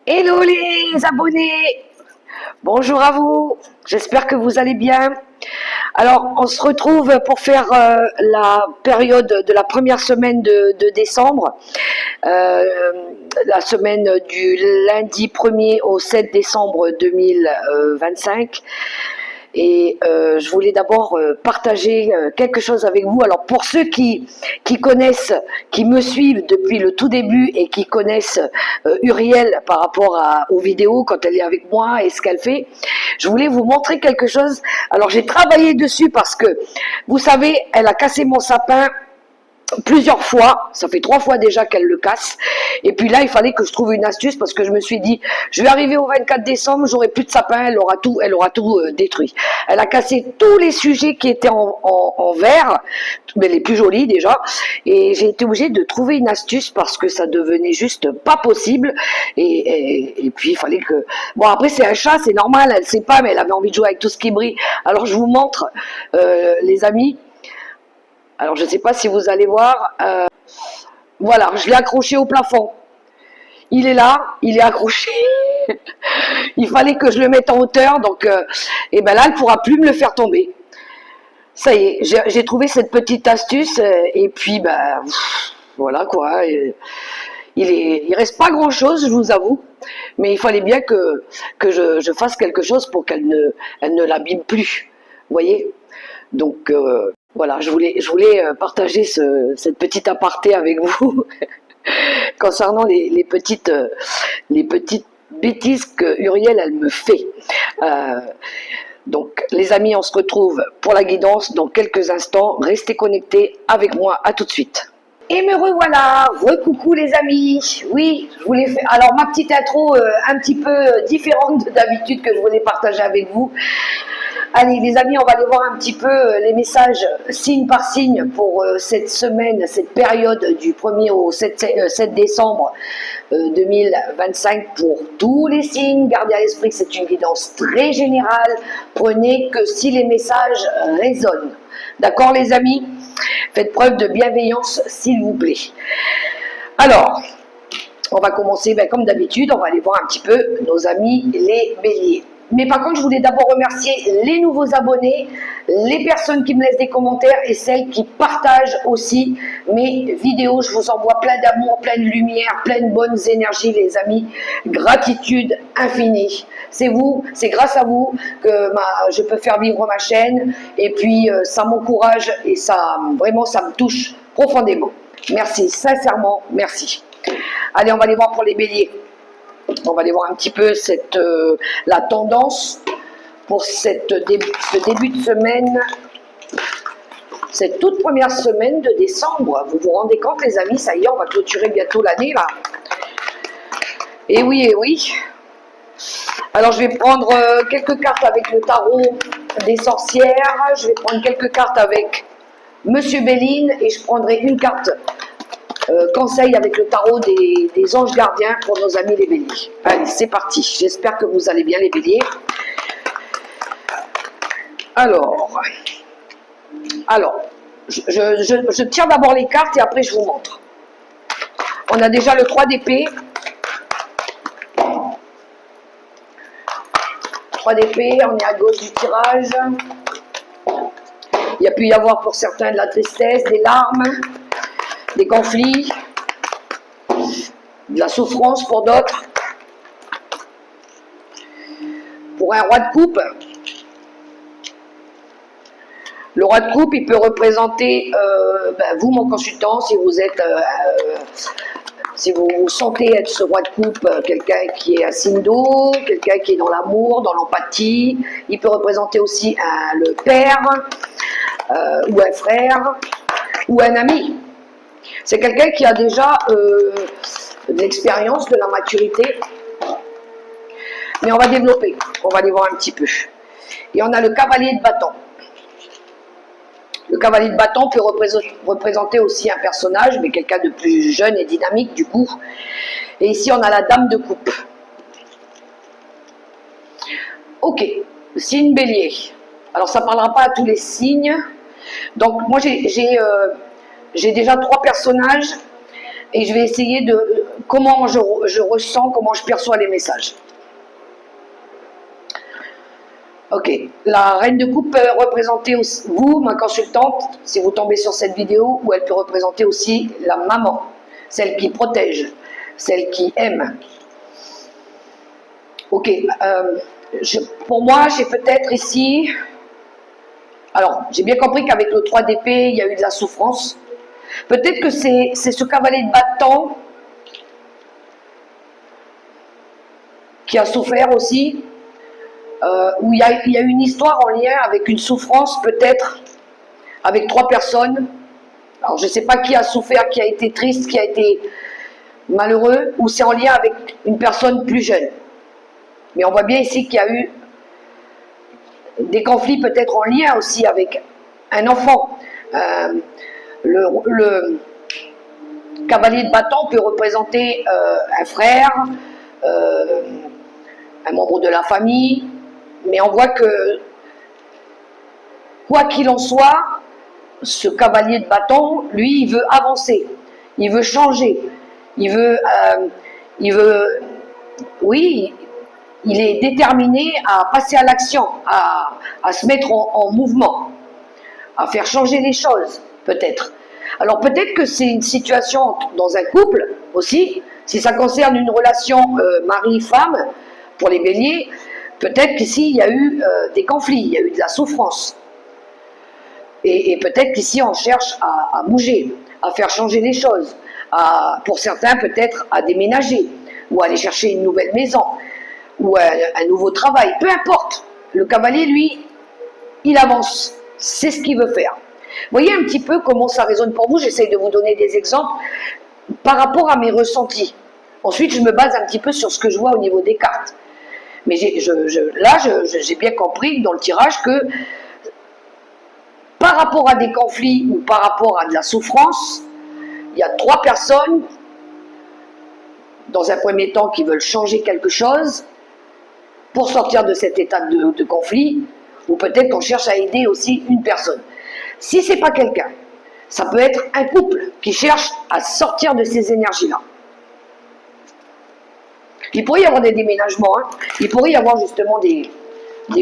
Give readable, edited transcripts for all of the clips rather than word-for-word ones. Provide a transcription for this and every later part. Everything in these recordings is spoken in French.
Hello les abonnés, bonjour à vous, j'espère que vous allez bien. Alors on se retrouve pour faire la période de la première semaine de décembre, euh, la semaine du lundi 1er au 7 décembre 2025. Et je voulais d'abord partager quelque chose avec vous. Alors pour ceux qui connaissent, qui me suivent depuis le tout début et qui connaissent Uriel par rapport aux vidéos quand elle est avec moi et ce qu'elle fait, je voulais vous montrer quelque chose. Alors j'ai travaillé dessus parce que, vous savez, elle a cassé mon sapin plusieurs fois, ça fait 3 fois déjà qu'elle le casse, et puis là il fallait que je trouve une astuce parce que je me suis dit, je vais arriver au 24 décembre, j'aurai plus de sapin, elle aura tout détruit. Elle a cassé tous les sujets qui étaient en verre, mais les plus jolis déjà, et j'ai été obligée de trouver une astuce parce que ça devenait juste pas possible, et puis il fallait que... Bon après c'est un chat, c'est normal, elle sait pas, mais elle avait envie de jouer avec tout ce qui brille, alors je vous montre, les amis. Alors, je ne sais pas si vous allez voir. Voilà, je l'ai accroché au plafond. Il est là, il est accroché. Il fallait que je le mette en hauteur, donc et ben là, elle ne pourra plus me le faire tomber. Ça y est, j'ai trouvé cette petite astuce, et puis ben voilà quoi. Il reste pas grand chose, je vous avoue, mais il fallait bien que je fasse quelque chose pour qu'elle ne l'abîme plus. Vous voyez? Donc voilà, je voulais partager cette petite aparté avec vous concernant les petites bêtises que Uriel elle me fait. Euh, donc les amis, on se retrouve pour la guidance dans quelques instants. Restez connectés avec moi, à tout de suite. Et me revoilà, recoucou les amis. Oui, je voulais faire alors ma petite intro un petit peu différente d'habitude que je voulais partager avec vous. Allez les amis, on va aller voir un petit peu les messages signe par signe pour cette semaine, cette période du 1er au 7 décembre 2025 pour tous les signes. Gardez à l'esprit que c'est une guidance très générale. Prenez que si les messages résonnent. D'accord les amis? Faites preuve de bienveillance s'il vous plaît. Alors, on va commencer comme d'habitude, on va aller voir un petit peu nos amis les béliers. Mais par contre, je voulais d'abord remercier les nouveaux abonnés, les personnes qui me laissent des commentaires et celles qui partagent aussi mes vidéos. Je vous envoie plein d'amour, plein de lumière, plein de bonnes énergies, les amis. Gratitude infinie. C'est vous, c'est grâce à vous que je peux faire vivre ma chaîne. Et puis, ça m'encourage et ça, vraiment, ça me touche profondément. Merci, sincèrement, merci. Allez, on va aller voir pour les béliers. On va aller voir un petit peu la tendance pour ce début de semaine, cette toute première semaine de décembre. Vous vous rendez compte les amis, ça y est, on va clôturer bientôt l'année là. Et oui, et oui. Alors je vais prendre quelques cartes avec le tarot des sorcières, je vais prendre quelques cartes avec Monsieur Béline et je prendrai une carte conseil avec le tarot des anges gardiens pour nos amis les béliers. Allez, c'est parti. J'espère que vous allez bien les béliers. Alors, je tire d'abord les cartes et après je vous montre. On a déjà le 3 d'épée. 3 d'épée, on est à gauche du tirage. Il y a pu y avoir pour certains de la tristesse, des larmes, des conflits, de la souffrance pour d'autres. Pour un roi de coupe, le roi de coupe, il peut représenter vous, mon consultant, si vous êtes, si vous vous sentez être ce roi de coupe, quelqu'un qui est un signe d'eau, quelqu'un qui est dans l'amour, dans l'empathie. Il peut représenter aussi le père, ou un frère, ou un ami. C'est quelqu'un qui a déjà de l'expérience, de la maturité. Mais on va développer, on va aller voir un petit peu. Et on a le cavalier de bâton. Le cavalier de bâton peut représenter aussi un personnage, mais quelqu'un de plus jeune et dynamique du coup. Et ici on a la dame de coupe. Ok, signe bélier. Alors ça ne parlera pas à tous les signes. Donc moi j'ai déjà 3 personnages et je vais essayer comment je ressens, comment je perçois les messages. Ok, la reine de coupe peut représenter aussi, vous, ma consultante, si vous tombez sur cette vidéo, ou elle peut représenter aussi la maman, celle qui protège, celle qui aime. Ok, pour moi, j'ai peut-être ici... Alors, j'ai bien compris qu'avec le 3 d'épée, il y a eu de la souffrance. Peut-être que c'est ce cavalier de bâton qui a souffert aussi, où il y a une histoire en lien avec une souffrance, peut-être, avec 3 personnes. Alors, je ne sais pas qui a souffert, qui a été triste, qui a été malheureux, ou c'est en lien avec une personne plus jeune. Mais on voit bien ici qu'il y a eu des conflits peut-être en lien aussi avec un enfant. Le cavalier de bâton peut représenter un frère, un membre de la famille, mais on voit que, quoi qu'il en soit, ce cavalier de bâton, lui, il veut avancer, il veut changer, il veut oui, il est déterminé à passer à l'action, à se mettre en mouvement, à faire changer les choses, peut-être. Alors peut-être que c'est une situation dans un couple aussi, si ça concerne une relation mari-femme, pour les béliers, peut-être qu'ici il y a eu des conflits, il y a eu de la souffrance. Et peut-être qu'ici on cherche à bouger, à faire changer les choses, pour certains peut-être à déménager, ou à aller chercher une nouvelle maison, ou un nouveau travail, peu importe. Le cavalier, lui, il avance, c'est ce qu'il veut faire. Voyez un petit peu comment ça résonne pour vous, j'essaie de vous donner des exemples par rapport à mes ressentis. Ensuite, je me base un petit peu sur ce que je vois au niveau des cartes. Mais là, j'ai bien compris dans le tirage que par rapport à des conflits ou par rapport à de la souffrance, il y a 3 personnes, dans un premier temps, qui veulent changer quelque chose pour sortir de cet état de conflit, ou peut-être qu'on cherche à aider aussi une personne. Si ce n'est pas quelqu'un, ça peut être un couple qui cherche à sortir de ces énergies-là. Il pourrait y avoir des déménagements, hein. Il pourrait y avoir justement des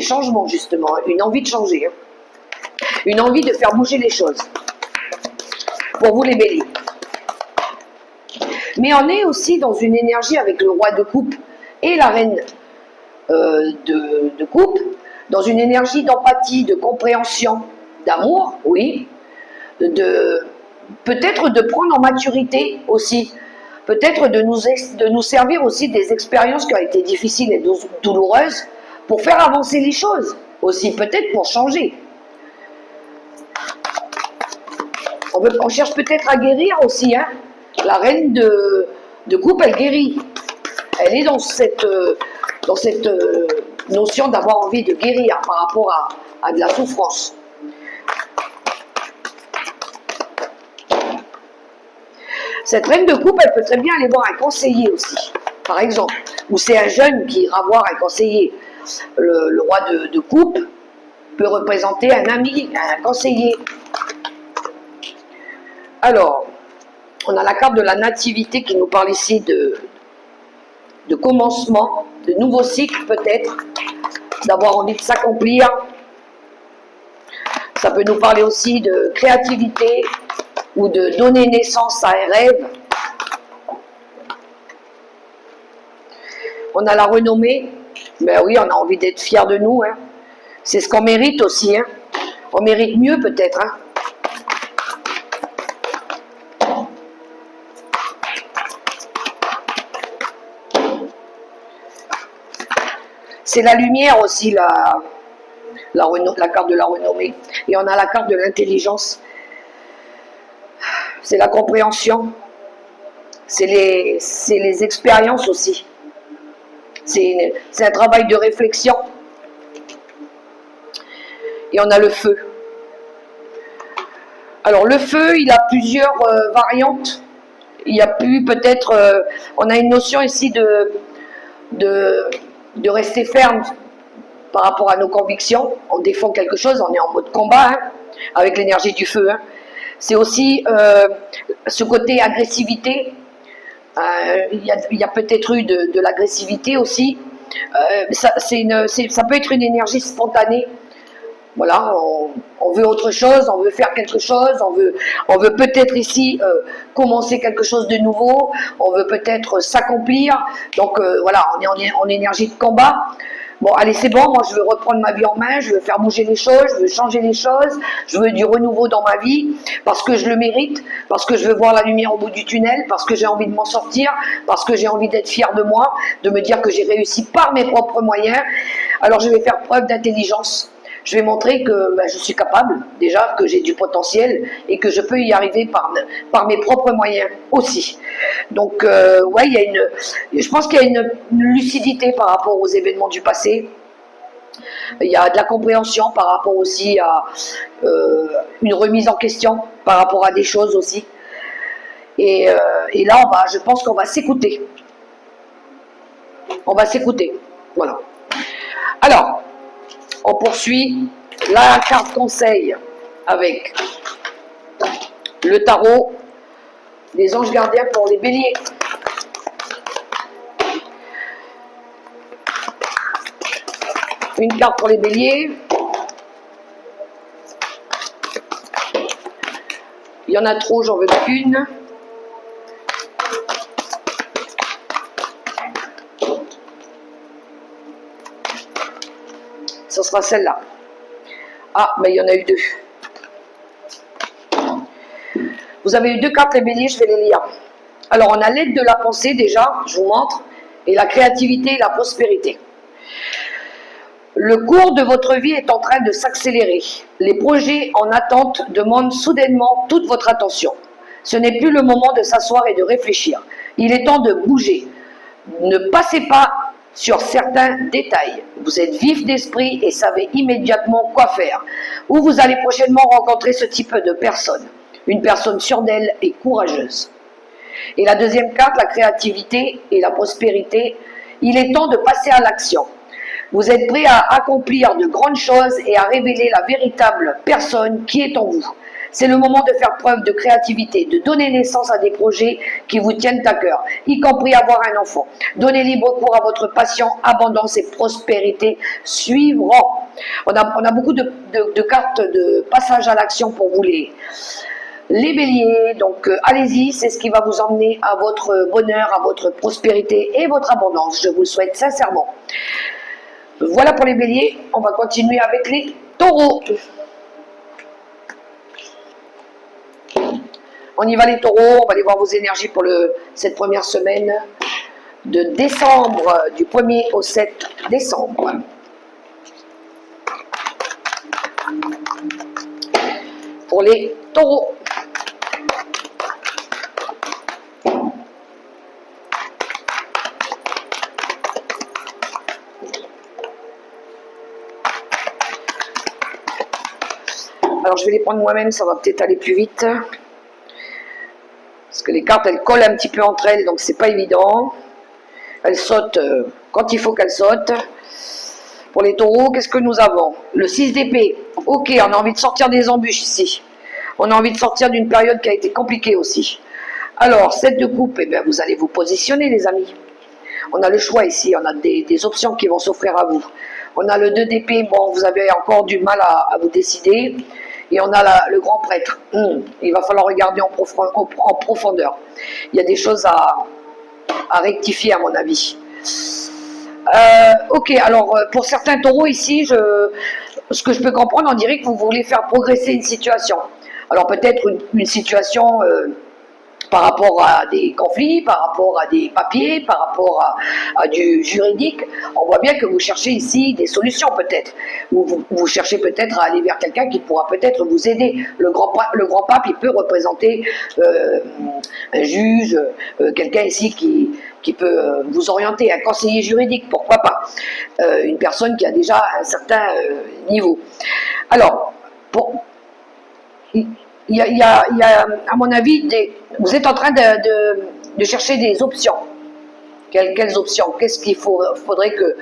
changements, justement, une envie de changer, hein. Une envie de faire bouger les choses. Pour vous les béliers. Mais on est aussi dans une énergie avec le roi de coupe et la reine de coupe, dans une énergie d'empathie, de compréhension, d'amour, oui, peut-être de prendre en maturité aussi, peut-être de nous servir aussi des expériences qui ont été difficiles et douloureuses pour faire avancer les choses aussi, peut-être pour changer. On cherche peut-être à guérir aussi, hein. La reine de coupe, elle guérit. Elle est dans cette notion d'avoir envie de guérir par rapport à de la souffrance. Cette reine de coupe, elle peut très bien aller voir un conseiller aussi, par exemple. Ou c'est un jeune qui ira voir un conseiller. Le roi de coupe peut représenter un ami, un conseiller. Alors, on a la carte de la nativité qui nous parle ici de commencement, de nouveaux cycles peut-être, d'avoir envie de s'accomplir. Ça peut nous parler aussi de créativité ou de donner naissance à un rêve. On a la renommée. Ben oui, on a envie d'être fiers de nous, hein. C'est ce qu'on mérite aussi, hein. On mérite mieux peut-être, hein. C'est la lumière aussi, la carte de la renommée. Et on a la carte de l'intelligence. C'est la compréhension. C'est les expériences aussi. C'est un travail de réflexion. Et on a le feu. Alors le feu, il a plusieurs variantes. Il y a plus peut-être... on a une notion ici de rester ferme par rapport à nos convictions. On défend quelque chose, on est en mode combat, hein, avec l'énergie du feu, hein. C'est aussi ce côté agressivité, Il y a peut-être eu de l'agressivité aussi. Ça peut être une énergie spontanée. Voilà, on veut autre chose, on veut faire quelque chose, on veut peut-être ici commencer quelque chose de nouveau, on veut peut-être s'accomplir. Donc voilà, on est en énergie de combat. Bon, allez, c'est bon, moi je veux reprendre ma vie en main, je veux faire bouger les choses, je veux changer les choses, je veux du renouveau dans ma vie, parce que je le mérite, parce que je veux voir la lumière au bout du tunnel, parce que j'ai envie de m'en sortir, parce que j'ai envie d'être fière de moi, de me dire que j'ai réussi par mes propres moyens. Alors je vais faire preuve d'intelligence. Je vais montrer que je suis capable, déjà, que j'ai du potentiel et que je peux y arriver par mes propres moyens aussi. Donc, ouais, je pense qu'il y a une lucidité par rapport aux événements du passé. Il y a de la compréhension par rapport aussi à une remise en question par rapport à des choses aussi. Et là, je pense qu'on va s'écouter. On va s'écouter. Voilà. Alors, on poursuit la carte conseil avec le tarot des anges gardiens pour les béliers. Une carte pour les béliers. Il y en a trop, j'en veux qu'une. Ce sera celle-là. Ah, mais il y en a eu deux. Vous avez eu deux cartes les béliers, je vais les lire. Alors, on a l'aide de la pensée déjà, je vous montre, et la créativité et la prospérité. Le cours de votre vie est en train de s'accélérer. Les projets en attente demandent soudainement toute votre attention. Ce n'est plus le moment de s'asseoir et de réfléchir. Il est temps de bouger. Ne passez pas sur certains détails. Vous êtes vif d'esprit et savez immédiatement quoi faire. Ou vous allez prochainement rencontrer ce type de personne. Une personne sûre d'elle et courageuse. Et la deuxième carte, la créativité et la prospérité. Il est temps de passer à l'action. Vous êtes prêt à accomplir de grandes choses et à révéler la véritable personne qui est en vous. C'est le moment de faire preuve de créativité, de donner naissance à des projets qui vous tiennent à cœur, y compris avoir un enfant. Donnez libre cours à votre passion, abondance et prospérité suivront. On a beaucoup de cartes de passage à l'action pour vous les béliers. Donc allez-y, c'est ce qui va vous emmener à votre bonheur, à votre prospérité et votre abondance. Je vous le souhaite sincèrement. Voilà pour les béliers, on va continuer avec les taureaux. On y va les taureaux, on va aller voir vos énergies pour cette première semaine de décembre, du 1er au 7 décembre. Pour les taureaux. Alors je vais les prendre moi-même, ça va peut-être aller plus vite. Parce que les cartes, elles collent un petit peu entre elles, donc c'est pas évident. Elles sautent quand il faut qu'elles sautent. Pour les taureaux, qu'est-ce que nous avons? Le 6 d'épée. Ok, on a envie de sortir des embûches ici. On a envie de sortir d'une période qui a été compliquée aussi. Alors, 7 de coupe, eh bien, vous allez vous positionner, les amis. On a le choix ici, on a des options qui vont s'offrir à vous. On a le 2 d'épée, bon, vous avez encore du mal à vous décider. Et on a le grand prêtre. Il va falloir regarder en profondeur. Il y a des choses à rectifier à mon avis. Ok, alors pour certains taureaux ici, ce que je peux comprendre, on dirait que vous voulez faire progresser une situation. Alors peut-être une situation par rapport à des conflits, par rapport à des papiers, par rapport à du juridique. On voit bien que vous cherchez ici des solutions peut-être. Ou vous cherchez peut-être à aller vers quelqu'un qui pourra peut-être vous aider. Le grand pape, il peut représenter un juge, quelqu'un ici qui peut vous orienter, un conseiller juridique, pourquoi pas. Une personne qui a déjà un certain niveau. Alors, il y a, à mon avis, vous êtes en train de chercher des options. Quelles options? Qu'est-ce qu'il faudrait que...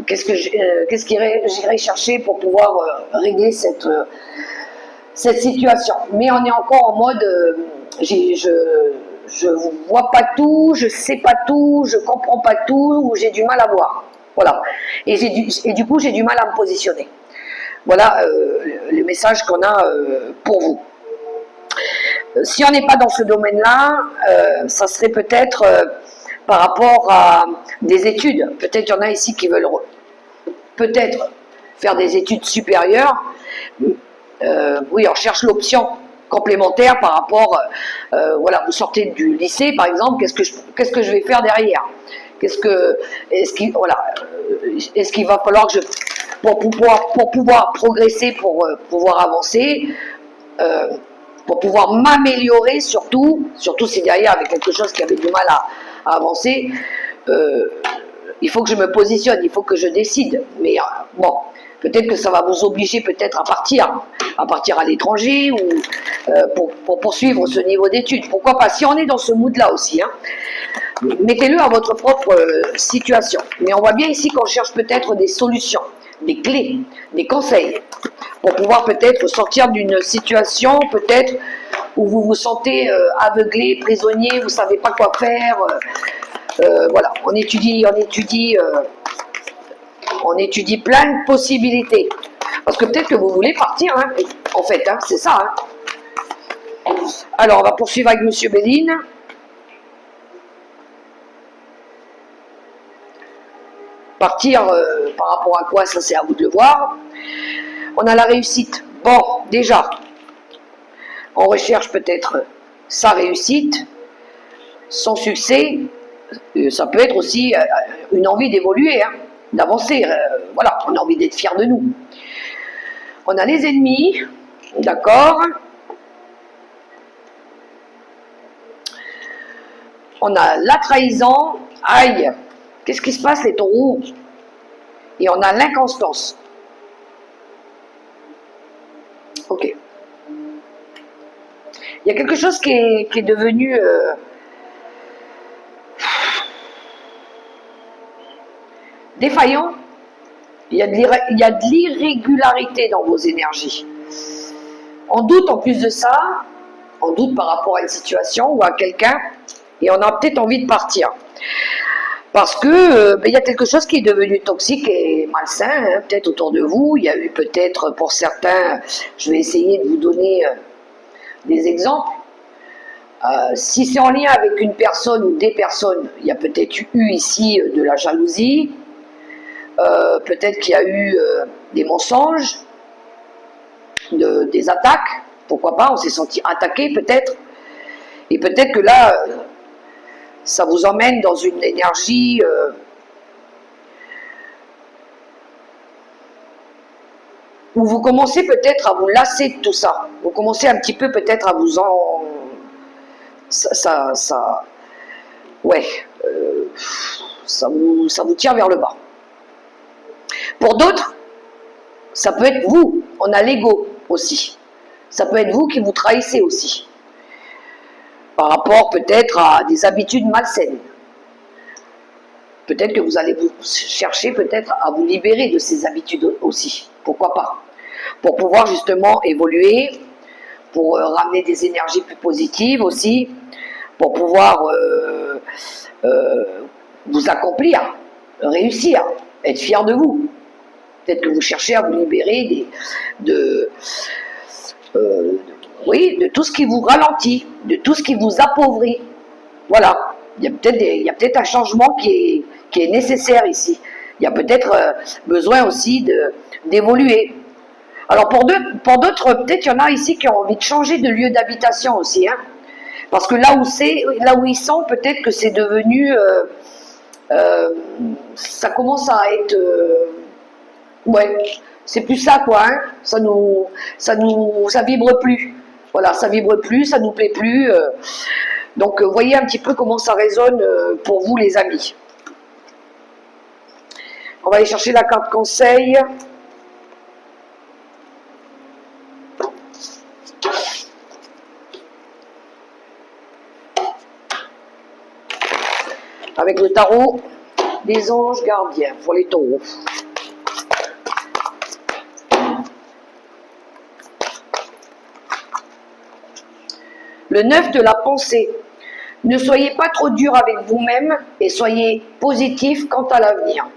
Qu'est-ce j'irais chercher pour pouvoir régler cette situation? Mais on est encore en mode... je vois pas tout, je sais pas tout, je comprends pas tout, ou j'ai du mal à voir. Voilà. Et du coup, j'ai du mal à me positionner. Voilà le message qu'on a pour vous. Si on n'est pas dans ce domaine-là, ça serait peut-être par rapport à des études. Peut-être qu'il y en a ici qui veulent peut-être faire des études supérieures. Oui, on cherche l'option complémentaire par rapport, voilà, vous sortez du lycée par exemple, qu'est-ce que je vais faire derrière? Est-ce qu'il va falloir que pour pouvoir progresser, pour pouvoir avancer, pour pouvoir m'améliorer surtout si derrière avec quelque chose qui avait du mal à avancer, il faut que je me positionne, il faut que je décide. Mais bon, peut-être que ça va vous obliger peut-être à partir à l'étranger ou pour poursuivre ce niveau d'études. Pourquoi pas? Si on est dans ce mood-là aussi, hein, mettez-le à votre propre situation. Mais on voit bien ici qu'on cherche peut-être des solutions, des clés, des conseils, pour pouvoir peut-être sortir d'une situation peut-être où vous vous sentez aveuglé, prisonnier, vous ne savez pas quoi faire. Voilà, on étudie plein de possibilités. Parce que peut-être que vous voulez partir, hein, en fait, hein, c'est ça. Hein. Alors, on va poursuivre avec Monsieur Béline. Partir par rapport à quoi, ça c'est à vous de le voir. On a la réussite. Bon, déjà, on recherche peut-être sa réussite, son succès. Ça peut être aussi une envie d'évoluer, hein, d'avancer. Voilà, on a envie d'être fier de nous. On a les ennemis, d'accord. On a la trahison, aïe, qu'est-ce qui se passe les taureaux? Et on a l'inconstance. Ok. Il y a quelque chose qui est devenu défaillant. Il y a de l'irrégularité dans vos énergies. On doute en plus de ça, on doute par rapport à une situation ou à quelqu'un, et on a peut-être envie de partir. Parce que il y a quelque chose qui est devenu toxique et malsain, hein, peut-être autour de vous. Il y a eu peut-être pour certains, je vais essayer de vous donner des exemples. Si c'est en lien avec une personne ou des personnes, il y a peut-être eu ici de la jalousie, peut-être qu'il y a eu des mensonges, des attaques, pourquoi pas, on s'est senti attaqué peut-être, et peut-être que là, ça vous emmène dans une énergie où vous commencez peut-être à vous lasser de tout ça, vous commencez un petit peu peut-être à vous en... ouais, ça vous tire vers le bas. Pour d'autres, ça peut être vous, on a l'ego aussi. Ça peut être vous qui vous trahissez aussi. Par rapport peut-être à des habitudes malsaines. Peut-être que vous allez vous chercher peut-être à vous libérer de ces habitudes aussi. Pourquoi pas? Pour pouvoir justement évoluer, pour ramener des énergies plus positives aussi, pour pouvoir vous accomplir, réussir, être fier de vous. Peut-être que vous cherchez à vous libérer de tout ce qui vous ralentit, de tout ce qui vous appauvrit. Voilà, il y a peut-être un changement qui est nécessaire ici. Il y a peut-être besoin aussi d'évoluer. Alors pour d'autres, peut-être il y en a ici qui ont envie de changer de lieu d'habitation aussi, hein, parce que là où ils sont, peut-être que c'est devenu, ça commence à être, ouais, c'est plus ça quoi, hein, ça vibre plus. Voilà, ça vibre plus, ça nous plaît plus. Donc, voyez un petit peu comment ça résonne pour vous, les amis. On va aller chercher la carte conseil. Avec le tarot des anges gardiens pour les taureaux. Le 9 de la pensée. Ne soyez pas trop dur avec vous-même et soyez positif quant à l'avenir.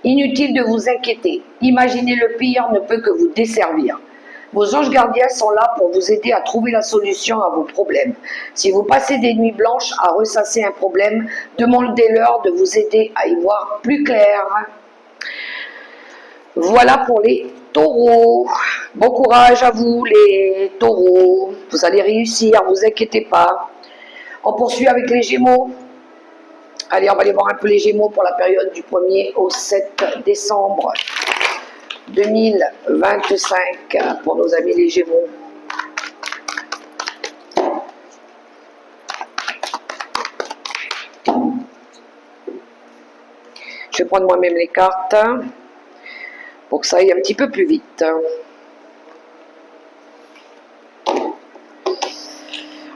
Inutile de vous inquiéter. Imaginer le pire ne peut que vous desservir. Vos anges gardiens sont là pour vous aider à trouver la solution à vos problèmes. Si vous passez des nuits blanches à ressasser un problème, demandez-leur de vous aider à y voir plus clair. Voilà pour les taureaux. Bon courage à vous les taureaux. Vous allez réussir, ne vous inquiétez pas. On poursuit avec les Gémeaux. Allez, on va aller voir un peu les Gémeaux pour la période du 1er au 7 décembre 2025 pour nos amis les Gémeaux. Je vais prendre moi-même les cartes pour que ça aille un petit peu plus vite.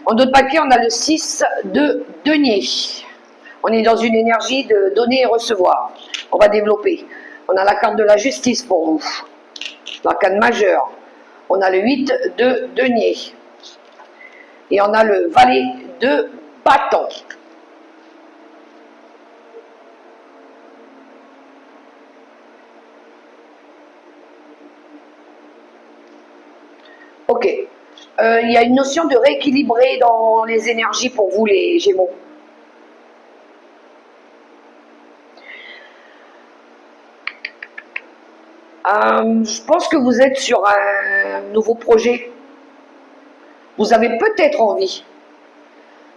En d'autres paquets, on a le 6 de denier. On est dans une énergie de donner et recevoir. On va développer. On a la carte de la justice pour vous. L'arcane majeure. On a le 8 de denier. Et on a le valet de bâton. Ok. Il y a une notion de rééquilibrer dans les énergies pour vous les Gémeaux. Je pense que vous êtes sur un nouveau projet. Vous avez peut-être envie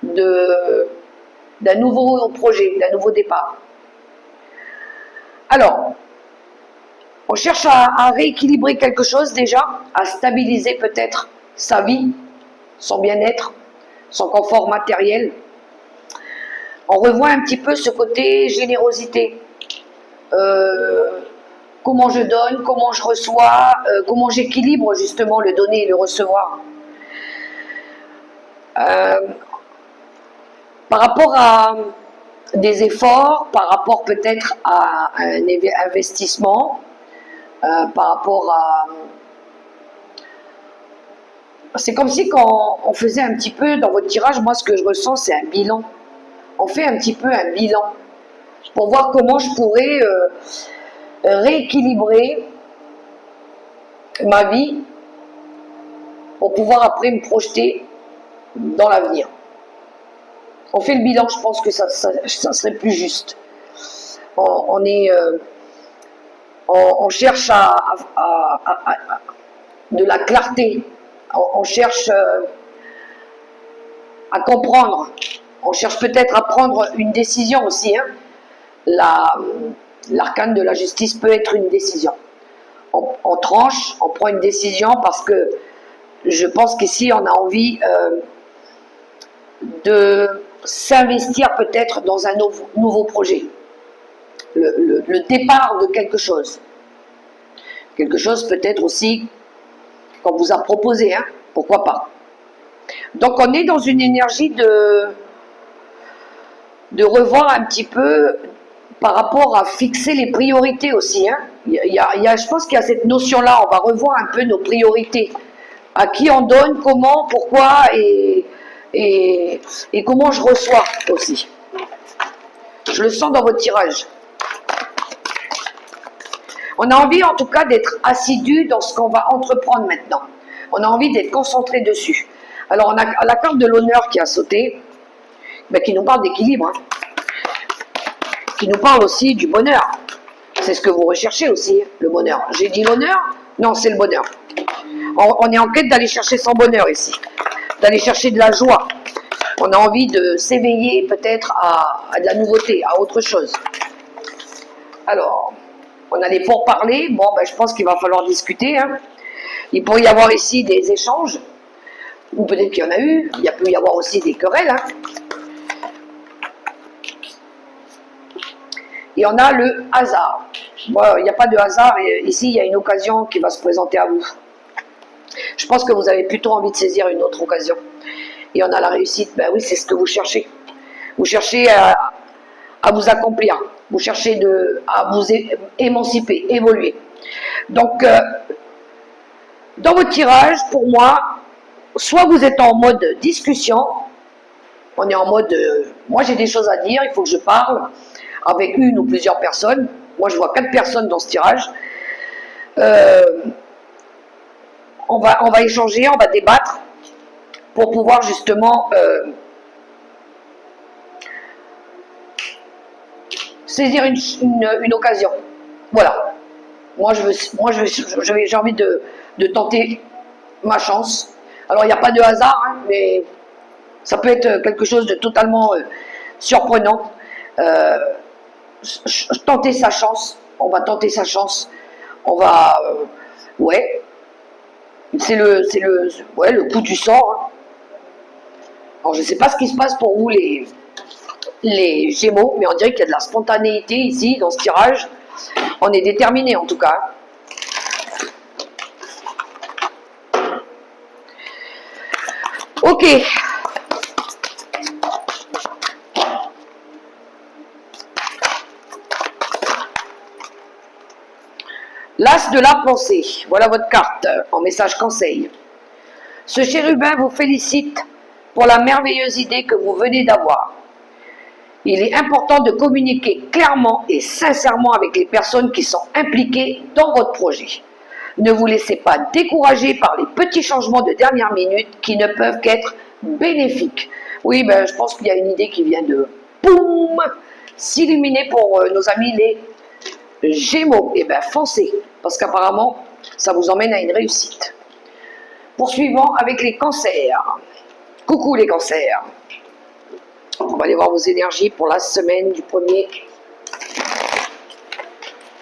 d'un nouveau projet, d'un nouveau départ. Alors, on cherche à rééquilibrer quelque chose déjà, à stabiliser peut-être sa vie, son bien-être, son confort matériel. On revoit un petit peu ce côté générosité. Comment je donne, comment je reçois, comment j'équilibre justement le donner et le recevoir. Par rapport à des efforts, par rapport peut-être à un investissement, par rapport à... C'est comme si quand on faisait un petit peu, dans votre tirage, moi ce que je ressens c'est un bilan. On fait un petit peu un bilan pour voir comment je pourrais rééquilibrer ma vie pour pouvoir après me projeter dans l'avenir. On fait le bilan, je pense que ça serait plus juste. On cherche de la clarté, on cherche à comprendre, on cherche peut-être à prendre une décision aussi. Hein. L'arcane de la justice peut être une décision. On tranche, on prend une décision parce que je pense qu'ici on a envie de s'investir peut-être dans un nouveau projet. Le départ de quelque chose. Quelque chose peut-être aussi qu'on vous a proposé, hein, pourquoi pas. Donc on est dans une énergie de revoir un petit peu par rapport à fixer les priorités aussi. Hein. Je pense qu'il y a cette notion-là, on va revoir un peu nos priorités. À qui on donne, comment, pourquoi et comment je reçois aussi. Je le sens dans votre tirage. On a envie en tout cas d'être assidu dans ce qu'on va entreprendre maintenant. On a envie d'être concentré dessus. Alors on a la carte de l'honneur qui a sauté, mais qui nous parle d'équilibre. Hein. Qui nous parle aussi du bonheur. C'est ce que vous recherchez aussi, le bonheur. J'ai dit l'honneur? Non, c'est le bonheur. On est en quête d'aller chercher son bonheur ici. D'aller chercher de la joie. On a envie de s'éveiller peut-être à de la nouveauté, à autre chose. Alors, on a les pourparlers. Bon, ben, je pense qu'il va falloir discuter. Hein. Il pourrait y avoir ici des échanges. Ou peut-être qu'il y en a eu. Il peut y avoir aussi des querelles. Hein. Et on a le hasard. Bon, il n'y a pas de hasard. Et ici, il y a une occasion qui va se présenter à vous. Je pense que vous avez plutôt envie de saisir une autre occasion. Et on a la réussite. Ben oui, c'est ce que vous cherchez. Vous cherchez à vous accomplir. Vous cherchez à vous émanciper, évoluer. Donc, dans votre tirage, pour moi, soit vous êtes en mode discussion, On est en mode, moi j'ai des choses à dire, il faut que je parle avec une ou plusieurs personnes. Moi je vois 4 personnes dans ce tirage. On va échanger, on va débattre pour pouvoir justement saisir une occasion. Voilà. Moi, j'ai envie de tenter ma chance. Alors, il n'y a pas de hasard, hein, mais ça peut être quelque chose de totalement surprenant. Tenter sa chance. On va tenter sa chance. On va... ouais. C'est le coup du sort. Hein. Alors, je ne sais pas ce qui se passe pour vous, les Gémeaux, mais on dirait qu'il y a de la spontanéité ici, dans ce tirage. On est déterminé, en tout cas. Ok. L'As de la pensée. Voilà votre carte en message conseil. Ce chérubin vous félicite pour la merveilleuse idée que vous venez d'avoir. Il est important de communiquer clairement et sincèrement avec les personnes qui sont impliquées dans votre projet. Ne vous laissez pas décourager par les petits changements de dernière minute qui ne peuvent qu'être bénéfiques. Oui, ben, je pense qu'il y a une idée qui vient de boum s'illuminer pour nos amis les Gémeaux. Eh bien, foncez, parce qu'apparemment, ça vous emmène à une réussite. Poursuivons avec les cancers. Coucou les cancers. On va aller voir vos énergies pour la semaine du 1er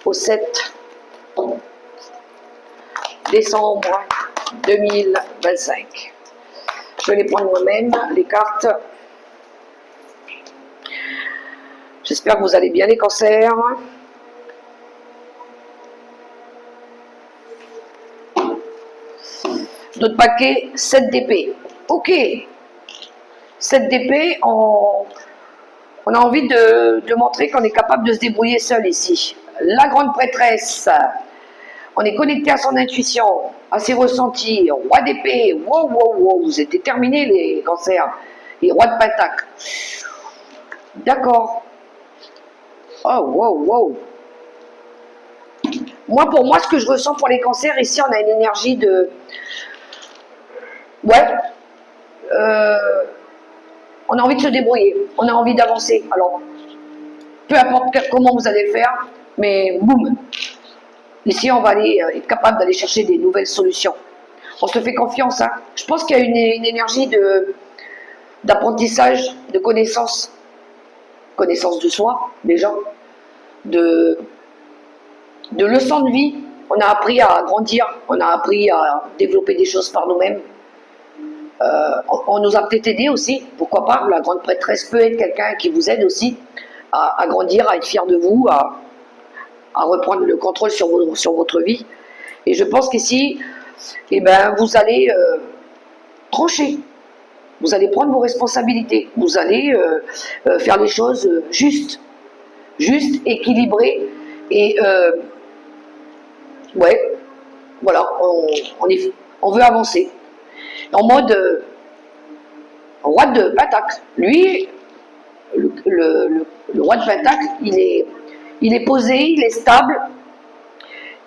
au 7 décembre 2025. Je vais les prendre moi-même, les cartes. J'espère que vous allez bien les cancers. Notre paquet, 7 d'épée. Ok. 7 d'épée, on a envie de montrer qu'on est capable de se débrouiller seul ici. La grande prêtresse, on est connecté à son intuition, à ses ressentis. Roi d'épée, wow, wow, wow, vous êtes déterminés les cancers. Et roi de pentacle. D'accord. Oh, wow, wow. Moi, pour moi, ce que je ressens pour les cancers, ici, on a une énergie de... Ouais. On a envie de se débrouiller, on a envie d'avancer. Alors, peu importe comment vous allez le faire, mais boum. Ici, on va être capable d'aller chercher des nouvelles solutions. On se fait confiance. Hein. Je pense qu'il y a une énergie d'apprentissage, de connaissance de soi, déjà, de leçons de vie. On a appris à grandir, on a appris à développer des choses par nous-mêmes. On nous a peut-être aidé aussi, pourquoi pas, la grande prêtresse peut être quelqu'un qui vous aide aussi à grandir, à être fier de vous, à reprendre le contrôle sur votre vie. Et je pense qu'ici, eh ben, vous allez trancher, vous allez prendre vos responsabilités, vous allez faire les choses justes, équilibrées, et ouais, voilà, on veut avancer. En mode roi de pentacle. Lui, le roi de pentacle, il est posé, il est stable,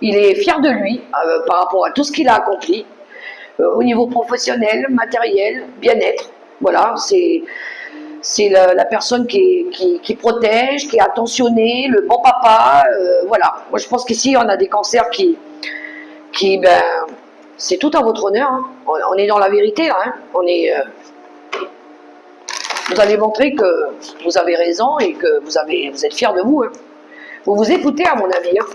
il est fier de lui par rapport à tout ce qu'il a accompli au niveau professionnel, matériel, bien-être. Voilà, c'est la personne qui protège, qui est attentionnée, le bon papa. Voilà, moi je pense qu'ici on a des cancers qui ben, c'est tout à votre honneur. Hein. On est dans la vérité, là. Hein. Vous allez montrer que vous avez raison et que vous êtes fiers de vous. Hein. Vous vous écoutez, à mon avis. Hein.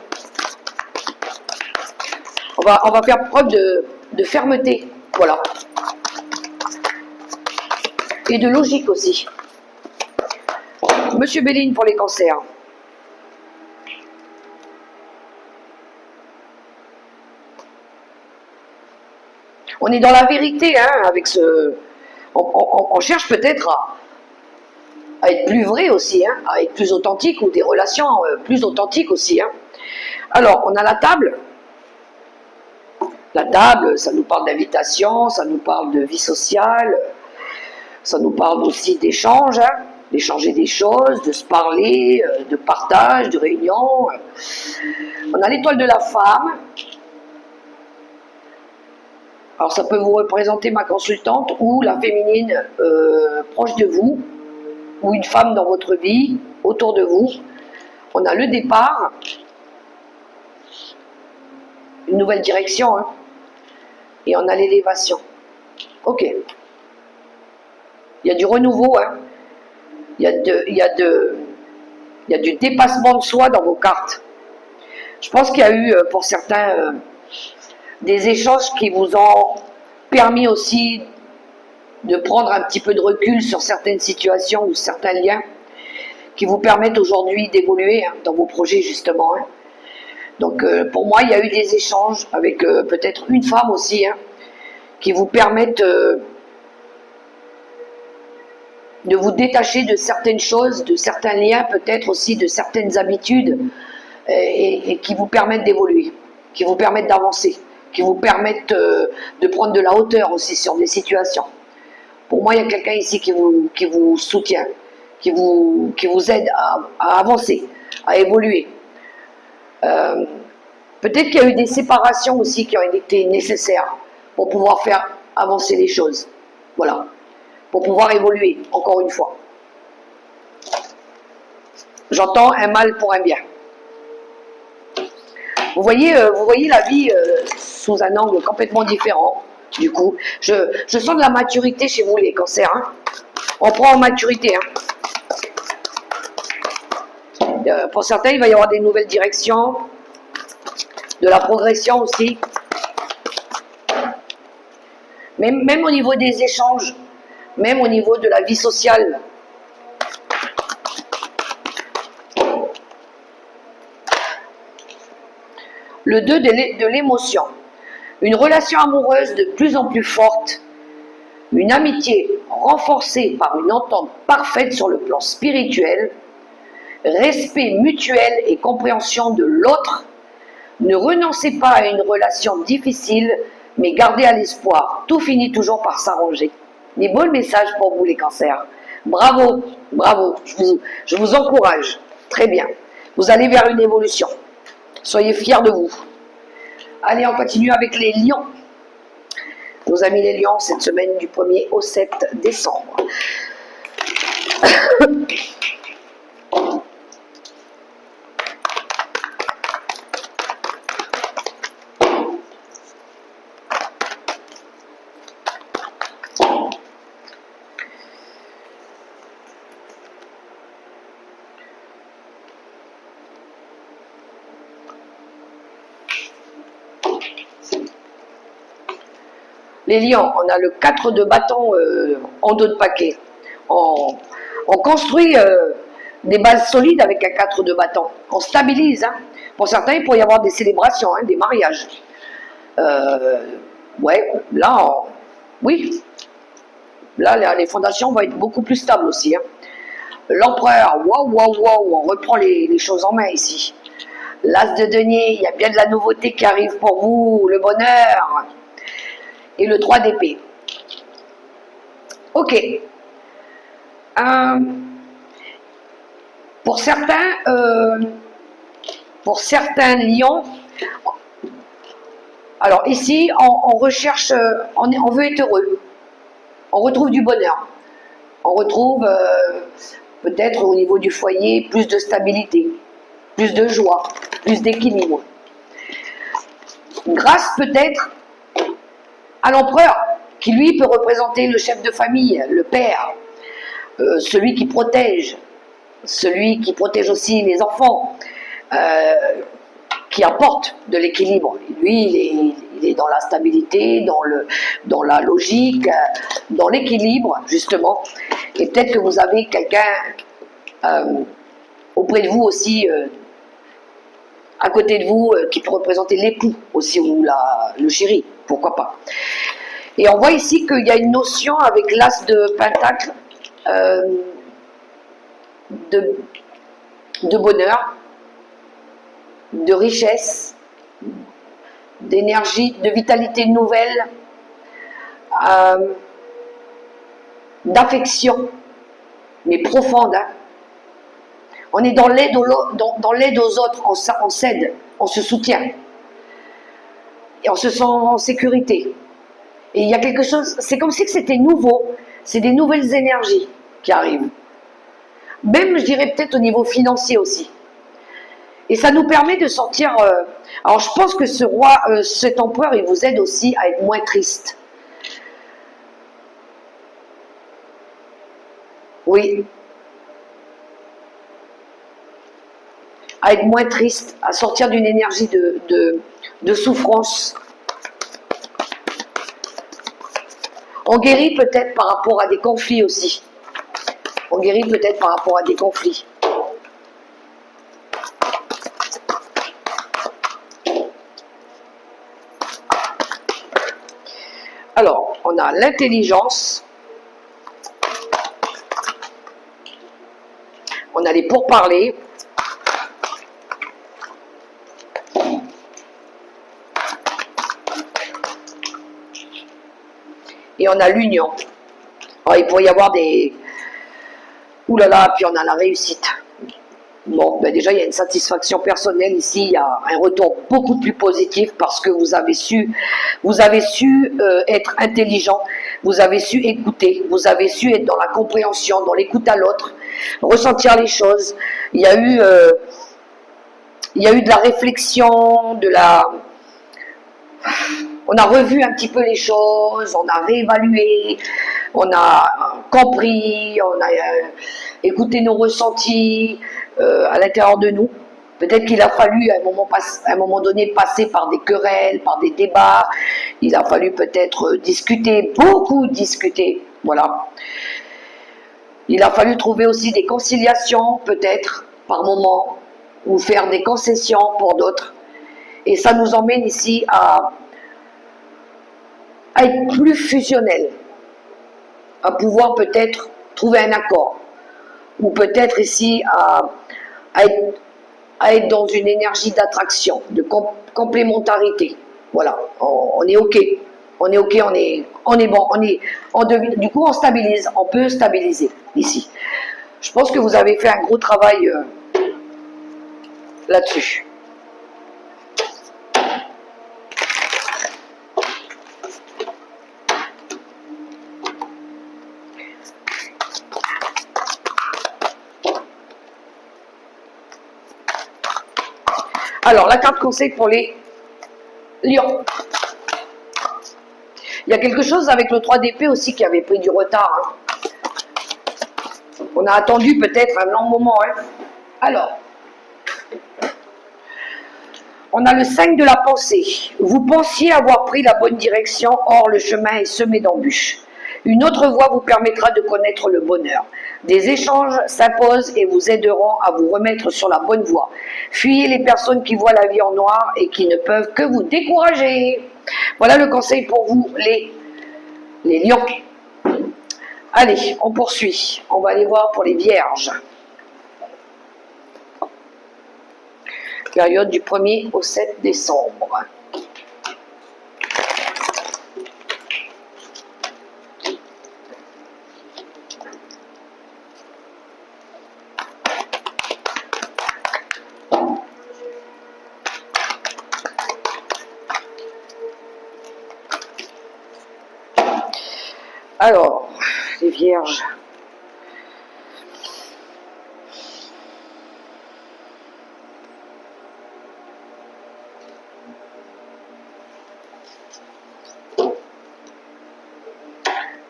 On va faire preuve de fermeté. Voilà. Et de logique aussi. Monsieur Béline pour les cancers. On est dans la vérité, hein, avec ce... On cherche peut-être à être plus vrai aussi, hein, à être plus authentique, ou des relations plus authentiques aussi. Hein. Alors, on a la table. La table, ça nous parle d'invitation, ça nous parle de vie sociale. Ça nous parle aussi d'échange, hein, d'échanger des choses, de se parler, de partage, de réunion. On a l'étoile de la femme. Alors ça peut vous représenter ma consultante ou la féminine proche de vous, ou une femme dans votre vie, autour de vous. On a le départ, une nouvelle direction, hein, et on a l'élévation. Ok. Il y a du renouveau, hein. Il y a du dépassement de soi dans vos cartes. Je pense qu'il y a eu, pour certains, des échanges qui vous ont permis aussi de prendre un petit peu de recul sur certaines situations ou certains liens qui vous permettent aujourd'hui d'évoluer, hein, dans vos projets, justement. Hein. Donc, pour moi, il y a eu des échanges avec peut-être une femme aussi, hein, qui vous permettent de vous détacher de certaines choses, de certains liens, peut-être aussi de certaines habitudes, et qui vous permettent d'évoluer, qui vous permettent d'avancer, qui vous permettent de prendre de la hauteur aussi sur des situations. Pour moi, il y a quelqu'un ici qui vous soutient, qui vous aide à avancer, à évoluer. Peut-être qu'il y a eu des séparations aussi qui ont été nécessaires pour pouvoir faire avancer les choses. Voilà. Pour pouvoir évoluer, encore une fois. J'entends un mal pour un bien. Vous voyez la vie sous un angle complètement différent, du coup. Je sens de la maturité chez vous, les cancers. Hein. On prend en maturité. Hein. Pour certains, il va y avoir des nouvelles directions, de la progression aussi. Même au niveau des échanges, même au niveau de la vie sociale. Le 2 de l'émotion. Une relation amoureuse de plus en plus forte. Une amitié renforcée par une entente parfaite sur le plan spirituel. Respect mutuel et compréhension de l'autre. Ne renoncez pas à une relation difficile, mais gardez à l'espoir. Tout finit toujours par s'arranger. Des beaux messages pour vous, les cancers. Bravo, bravo, je vous encourage. Très bien. Vous allez vers une évolution. Soyez fiers de vous. Allez, on continue avec les lions. Nos amis les lions, cette semaine du 1er au 7 décembre. Les lions, on a le 4 de bâton en dos de paquet. On construit des bases solides avec un 4 de bâton. On stabilise. Hein. Pour certains, il pourrait y avoir des célébrations, hein, des mariages. Ouais, là, oui. Là, les fondations vont être beaucoup plus stables aussi. Hein. L'empereur, waouh, on reprend les choses en main ici. L'as de denier, il y a bien de la nouveauté qui arrive pour vous, le bonheur. Et le 3 d'épée. Ok. Pour certains lions, alors ici, on recherche, on veut être heureux. On retrouve du bonheur. On retrouve peut-être au niveau du foyer plus de stabilité, plus de joie, plus d'équilibre. Grâce peut-être à l'empereur, qui lui peut représenter le chef de famille, le père, celui qui protège aussi les enfants, qui apporte de l'équilibre. Lui, il est dans la stabilité, dans la logique, dans l'équilibre, justement. Et peut-être que vous avez quelqu'un auprès de vous aussi, à côté de vous, qui peut représenter l'époux aussi, ou le chéri, pourquoi pas. Et on voit ici qu'il y a une notion avec l'as de pentacle de bonheur, de richesse, d'énergie, de vitalité nouvelle. d'affection, mais profonde. Hein. On est dans l'aide aux autres, on s'aide, on se soutient. Et on se sent en sécurité. Et il y a quelque chose, c'est comme si c'était nouveau, c'est des nouvelles énergies qui arrivent. Même, je dirais peut-être au niveau financier aussi. Et ça nous permet de sortir... alors je pense que ce roi, cet empereur, il vous aide aussi à être moins triste. Oui. À être moins triste, à sortir d'une énergie de souffrance. On guérit peut-être par rapport à des conflits aussi. On guérit peut-être par rapport à des conflits. Alors, on a l'intelligence. On a les pourparlers. Et on a l'union. Alors, il pourrait y avoir des... Ouh là là, puis on a la réussite. Bon, ben déjà, il y a une satisfaction personnelle ici, il y a un retour beaucoup plus positif parce que vous avez su être intelligent, vous avez su écouter, vous avez su être dans la compréhension, dans l'écoute à l'autre, ressentir les choses. Il y a eu de la réflexion, on a revu un petit peu les choses, on a réévalué, on a compris, on a écouté nos ressentis à l'intérieur de nous. Peut-être qu'il a fallu à un moment donné passer par des querelles, par des débats. Il a fallu peut-être discuter, beaucoup discuter. Voilà. Il a fallu trouver aussi des conciliations, peut-être, par moment, ou faire des concessions pour d'autres. Et ça nous emmène ici à être plus fusionnel, à pouvoir peut-être trouver un accord, ou peut-être ici à être dans une énergie d'attraction, de complémentarité. Voilà, on est ok, on est ok, on est bon, du coup on stabilise, on peut stabiliser ici. Je pense que vous avez fait un gros travail là-dessus. Alors, la carte conseil pour les lions. Il y a quelque chose avec le 3 d'épée aussi qui avait pris du retard. Hein. On a attendu peut-être un long moment. Hein. Alors, on a le 5 de la pensée. Vous pensiez avoir pris la bonne direction, or le chemin est semé d'embûches. Une autre voie vous permettra de connaître le bonheur. Des échanges s'imposent et vous aideront à vous remettre sur la bonne voie. Fuyez les personnes qui voient la vie en noir et qui ne peuvent que vous décourager. Voilà le conseil pour vous, les lions. Allez, on poursuit. On va aller voir pour les vierges. Période du 1er au 7 décembre. Alors, les vierges.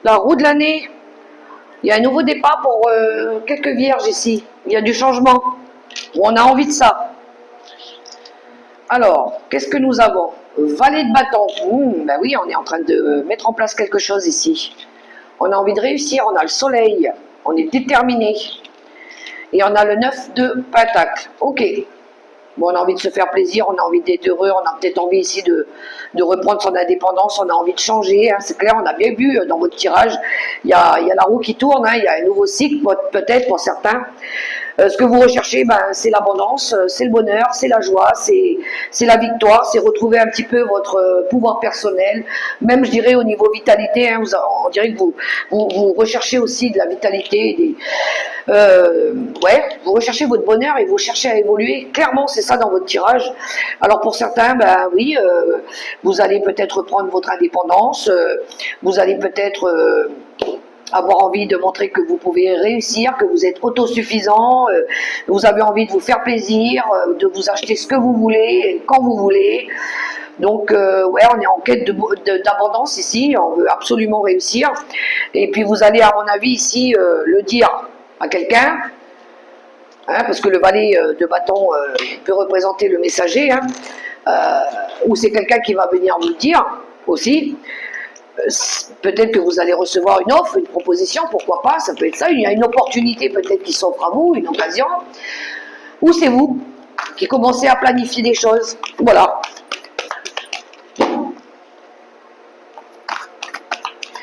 La roue de l'année, il y a un nouveau départ pour quelques vierges ici. Il y a du changement. On a envie de ça. Alors, qu'est-ce que nous avons? Valet de bâton. Ben oui, on est en train de mettre en place quelque chose ici. On a envie de réussir, on a le soleil, on est déterminé. Et on a le 9 de pentacle. Ok. Bon, on a envie de se faire plaisir, on a envie d'être heureux, on a peut-être envie ici de reprendre son indépendance, on a envie de changer, hein, c'est clair, on a bien vu dans votre tirage, il y a la roue qui tourne, hein, il y a un nouveau cycle peut-être pour certains. Ce que vous recherchez, ben, c'est l'abondance, c'est le bonheur, c'est la joie, c'est la victoire, c'est retrouver un petit peu votre pouvoir personnel. Même, je dirais, au niveau vitalité, hein, on dirait que vous recherchez aussi de la vitalité. Ouais, vous recherchez votre bonheur et vous cherchez à évoluer. Clairement, c'est ça dans votre tirage. Alors pour certains, ben oui, vous allez peut-être prendre votre indépendance, vous allez peut-être avoir envie de montrer que vous pouvez réussir, que vous êtes autosuffisant, vous avez envie de vous faire plaisir, de vous acheter ce que vous voulez, quand vous voulez. Donc, ouais, on est en quête d'abondance ici, on veut absolument réussir. Et puis, vous allez, à mon avis, ici, le dire à quelqu'un, hein, parce que le valet de bâton peut représenter le messager, hein, ou c'est quelqu'un qui va venir vous le dire aussi. Peut-être que vous allez recevoir une offre, une proposition, pourquoi pas, ça peut être ça, il y a une opportunité peut-être qui s'offre à vous, une occasion, ou c'est vous qui commencez à planifier des choses, voilà.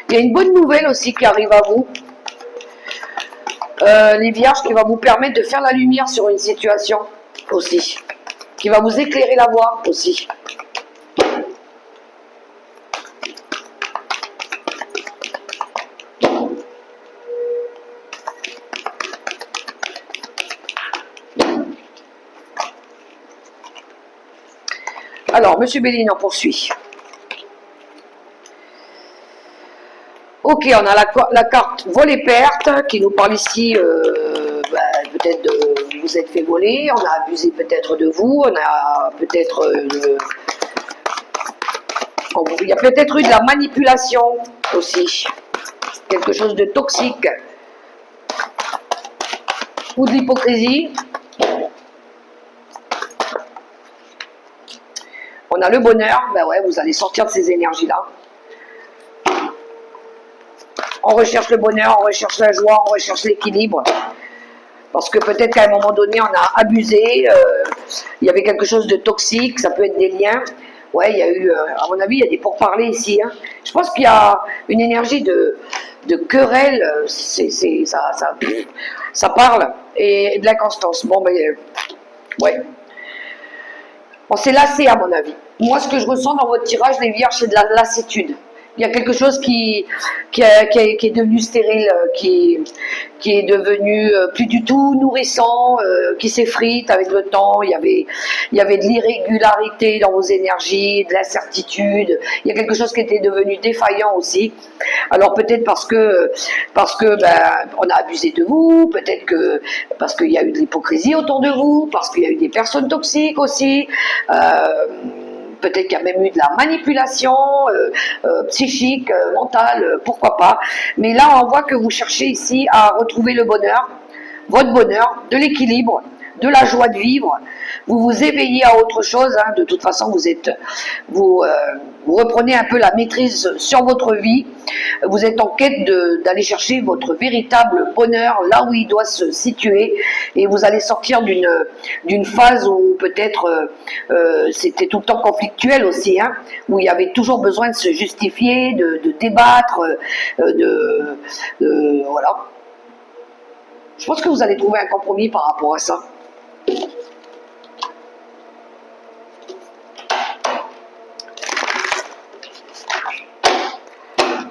Il y a une bonne nouvelle aussi qui arrive à vous, les vierges, qui va vous permettre de faire la lumière sur une situation aussi, qui va vous éclairer la voie aussi. Alors, Monsieur Béline, on poursuit. Ok, on a la carte vol et perte qui nous parle ici, peut-être de vous êtes fait voler, on a abusé peut-être de vous, on a peut-être... il y a peut-être eu de la manipulation aussi, quelque chose de toxique, ou de l'hypocrisie. On a le bonheur, ben ouais, vous allez sortir de ces énergies-là. On recherche le bonheur, on recherche la joie, on recherche l'équilibre. Parce que peut-être qu'à un moment donné, on a abusé, il y avait quelque chose de toxique, ça peut être des liens. Ouais, il y a eu, à mon avis, il y a des pourparlers ici. Hein. Je pense qu'il y a une énergie de querelle, ça parle, et de l'inconstance. Bon, ben, ouais. On s'est lassé, à mon avis. Moi, ce que je ressens dans votre tirage, les vierges, c'est de la lassitude. Il y a quelque chose qui est devenu stérile, qui est devenu plus du tout nourrissant, qui s'effrite avec le temps. Il y avait de l'irrégularité dans vos énergies, de l'incertitude. Il y a quelque chose qui était devenu défaillant aussi. Alors peut-être parce que ben, on a abusé de vous, peut-être que parce qu'il y a eu de l'hypocrisie autour de vous, parce qu'il y a eu des personnes toxiques aussi. Peut-être qu'il y a même eu de la manipulation psychique, mentale, pourquoi pas. Mais là, on voit que vous cherchez ici à retrouver le bonheur, votre bonheur, de l'équilibre, de la joie de vivre. Vous vous éveillez à autre chose. Hein. De toute façon, vous reprenez un peu la maîtrise sur votre vie. Vous êtes en quête d'aller chercher votre véritable bonheur là où il doit se situer. Et vous allez sortir d'une phase où peut-être c'était tout le temps conflictuel aussi, hein, où il y avait toujours besoin de se justifier, de débattre, voilà. Je pense que vous allez trouver un compromis par rapport à ça.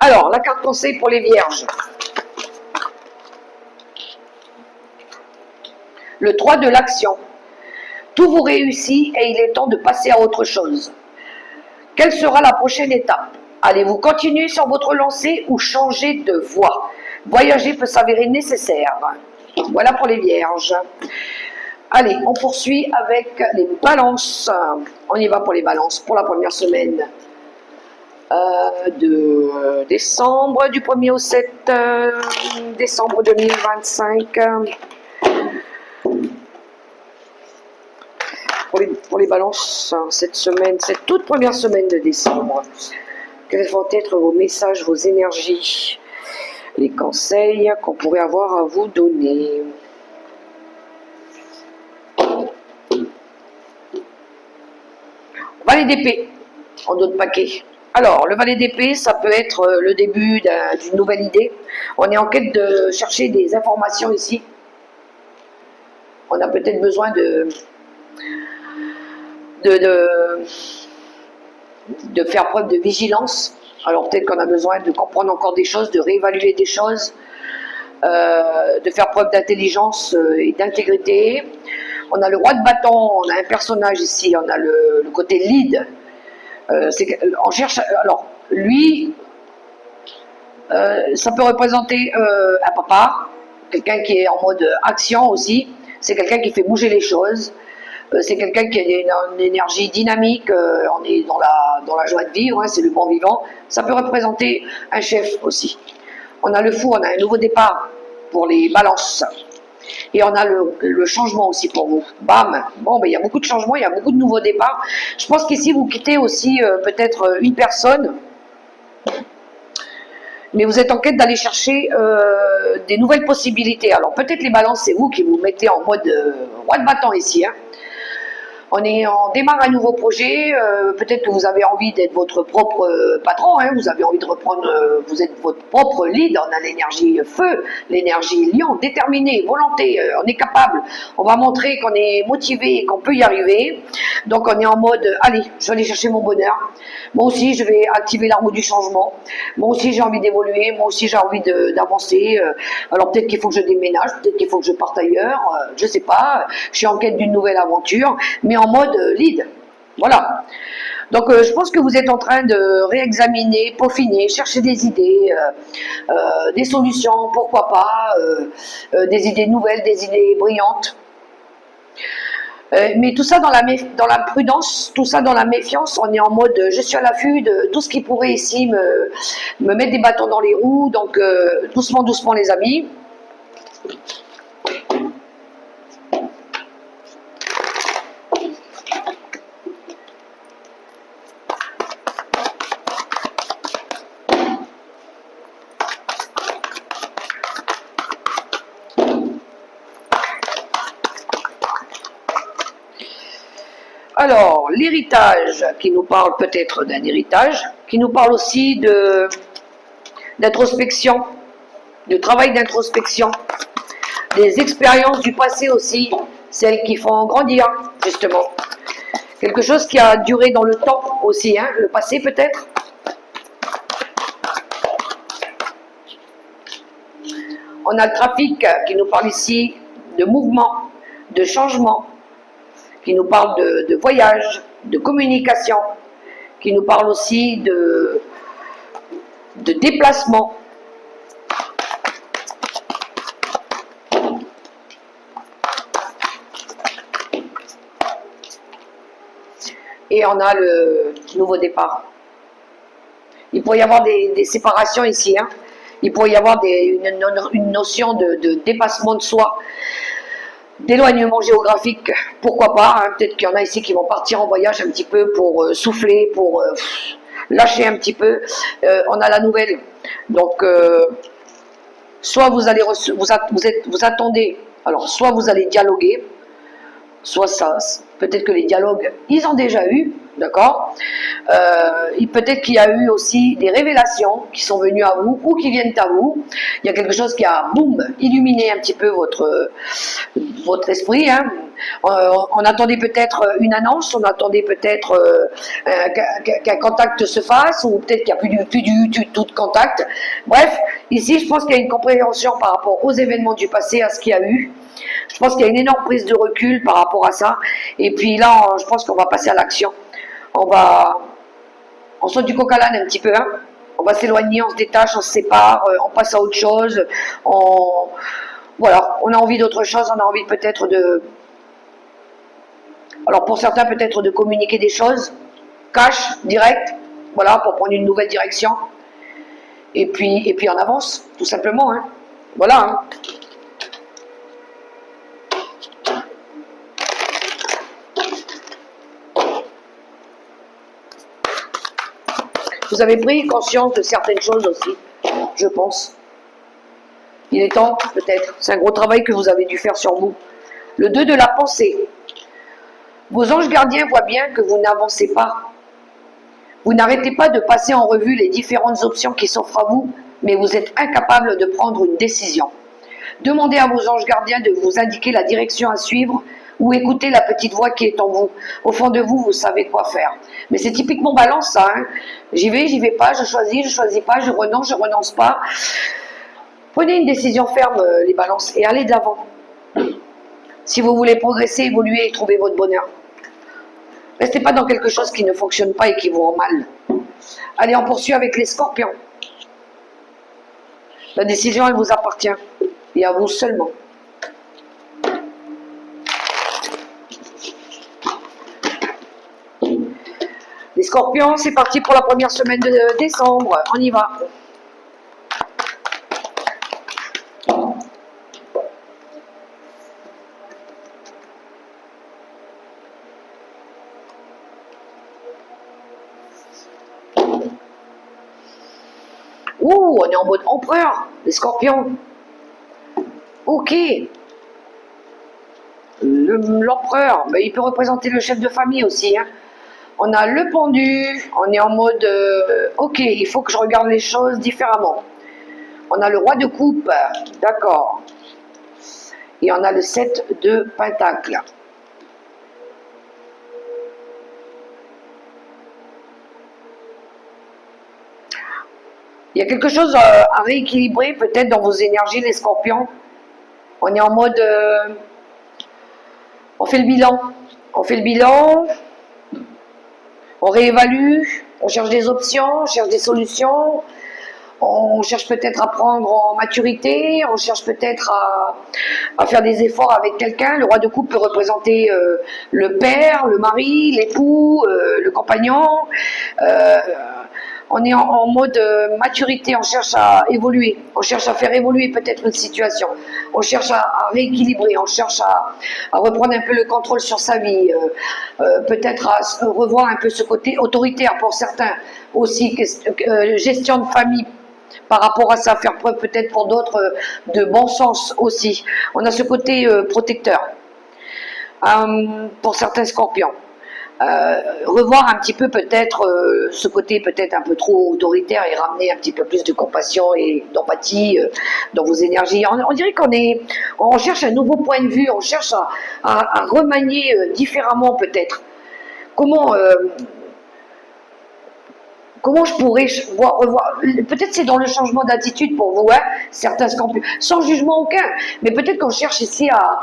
Alors, la carte conseil pour les vierges. Le 3 de l'action. Tout vous réussit et il est temps de passer à autre chose. Quelle sera la prochaine étape? Allez-vous continuer sur votre lancée ou changer de voie? Voyager peut s'avérer nécessaire. Voilà pour les vierges. Allez, on poursuit avec les balances. On y va pour les balances pour la première semaine de décembre, du 1er au 7 décembre 2025. Pour les balances, cette semaine, cette toute première semaine de décembre, quels vont être vos messages, vos énergies, les conseils qu'on pourrait avoir à vous donner? Valet d'épée, en d'autres paquets. Alors, le valet d'épée, ça peut être le début d'une nouvelle idée. On est en quête de chercher des informations ici. On a peut-être besoin de faire preuve de vigilance. Alors peut-être qu'on a besoin de comprendre encore des choses, de réévaluer des choses, de faire preuve d'intelligence et d'intégrité. On a le roi de bâton, on a un personnage ici, on a le côté lead. On cherche, alors lui, ça peut représenter un papa, quelqu'un qui est en mode action aussi, c'est quelqu'un qui fait bouger les choses, c'est quelqu'un qui a une énergie dynamique, on est dans la joie de vivre, hein, c'est le bon vivant. Ça peut représenter un chef aussi. On a le fou, on a un nouveau départ pour les balances. Et on a le changement aussi pour vous. Bam. Bon, ben, il y a beaucoup de changements, il y a beaucoup de nouveaux départs. Je pense qu'ici, vous quittez aussi peut-être une personne, mais vous êtes en quête d'aller chercher des nouvelles possibilités. Alors peut-être les balances, c'est vous qui vous mettez en mode roi de bâton ici, hein. On démarre un nouveau projet, peut-être que vous avez envie d'être votre propre patron, hein, vous avez envie de reprendre, vous êtes votre propre lead, on a l'énergie feu, l'énergie lion, déterminé, volonté, on est capable, on va montrer qu'on est motivé et qu'on peut y arriver, donc on est en mode, allez, je vais aller chercher mon bonheur, moi aussi je vais activer la roue du changement, moi aussi j'ai envie d'évoluer, moi aussi j'ai envie d'avancer, alors peut-être qu'il faut que je déménage, peut-être qu'il faut que je parte ailleurs, je sais pas, je suis en quête d'une nouvelle aventure, mais en mode lead. Voilà. Donc je pense que vous êtes en train de réexaminer, peaufiner, chercher des idées, des solutions, pourquoi pas, des idées nouvelles, des idées brillantes. Mais tout ça dans la prudence, tout ça dans la méfiance, on est en mode je suis à l'affût de tout ce qui pourrait ici me mettre des bâtons dans les roues, donc doucement, doucement les amis. Alors, l'héritage, qui nous parle peut-être d'un héritage, qui nous parle aussi d'introspection, de travail d'introspection, des expériences du passé aussi, celles qui font grandir, justement. Quelque chose qui a duré dans le temps aussi, hein, le passé peut-être. On a le trafic qui nous parle ici de mouvement, de changement, qui nous parle de voyage, de communication, qui nous parle aussi de déplacement. Et on a le nouveau départ. Il pourrait y avoir des séparations ici, hein. Il pourrait y avoir une notion de dépassement de soi, d'éloignement géographique, pourquoi pas, hein. Peut-être qu'il y en a ici qui vont partir en voyage un petit peu pour souffler, pour lâcher un petit peu. On a la nouvelle, donc soit vous allez vous attendez, alors soit vous allez dialoguer, soit ça, peut-être que les dialogues, ils ont déjà eu, d'accord, peut-être qu'il y a eu aussi des révélations qui sont venues à vous ou qui viennent à vous. Il y a quelque chose qui a, boum, illuminé un petit peu votre esprit, hein. On attendait peut-être une annonce, on attendait peut-être qu'un contact se fasse, ou peut-être qu'il n'y a plus du tout de contact. Bref, ici, je pense qu'il y a une compréhension par rapport aux événements du passé, à ce qu'il y a eu. Je pense qu'il y a une énorme prise de recul par rapport à ça. Et puis là, je pense qu'on va passer à l'action. On saute du coq à l'âne un petit peu, hein. On va s'éloigner, on se détache, on se sépare, on passe à autre chose. Voilà, on a envie d'autre chose, on a envie peut-être alors pour certains peut-être de communiquer des choses, cash, direct, voilà, pour prendre une nouvelle direction. Et puis on avance, tout simplement, hein. Voilà, hein. Vous avez pris conscience de certaines choses aussi, je pense. Il est temps, peut-être. C'est un gros travail que vous avez dû faire sur vous. Le 2 de la pensée. Vos anges gardiens voient bien que vous n'avancez pas. Vous n'arrêtez pas de passer en revue les différentes options qui s'offrent à vous, mais vous êtes incapable de prendre une décision. Demandez à vos anges gardiens de vous indiquer la direction à suivre ou écoutez la petite voix qui est en vous. Au fond de vous, vous savez quoi faire. Mais c'est typiquement balance ça. Hein. J'y vais pas, je choisis pas, je renonce pas. Prenez une décision ferme, les balances, et allez de l'avant. Si vous voulez progresser, évoluer et trouver votre bonheur. Restez pas dans quelque chose qui ne fonctionne pas et qui vous rend mal. Allez, on poursuit avec les scorpions. La décision, elle vous appartient. Et à vous seulement. Les scorpions, c'est parti pour la première semaine de décembre. On y va. Ouh, on est en mode empereur, les scorpions. Ok. L'empereur, ben, il peut représenter le chef de famille aussi. Hein. On a le pendu, on est en mode ok, il faut que je regarde les choses différemment. On a le roi de coupe, d'accord. Et on a le 7 de pentacle. Il y a quelque chose à rééquilibrer peut-être dans vos énergies, les scorpions. On est en mode on fait le bilan. On fait le bilan, on réévalue, on cherche des options, on cherche des solutions, on cherche peut-être à prendre en maturité, on cherche peut-être à faire des efforts avec quelqu'un. Le roi de coupe peut représenter le père, le mari, l'époux, le compagnon. On est en mode maturité, on cherche à évoluer, on cherche à faire évoluer peut-être une situation, on cherche à rééquilibrer, on cherche à reprendre un peu le contrôle sur sa vie, peut-être à revoir un peu ce côté autoritaire pour certains aussi, gestion de famille par rapport à ça, faire preuve peut-être pour d'autres de bon sens aussi. On a ce côté protecteur pour certains scorpions. Revoir un petit peu peut-être ce côté peut-être un peu trop autoritaire et ramener un petit peu plus de compassion et d'empathie dans vos énergies. On dirait on cherche un nouveau point de vue, on cherche à remanier différemment peut-être. Comment je pourrais revoir, peut-être c'est dans le changement d'attitude pour vous, hein, certains scorpions, sans jugement aucun, mais peut-être qu'on cherche ici à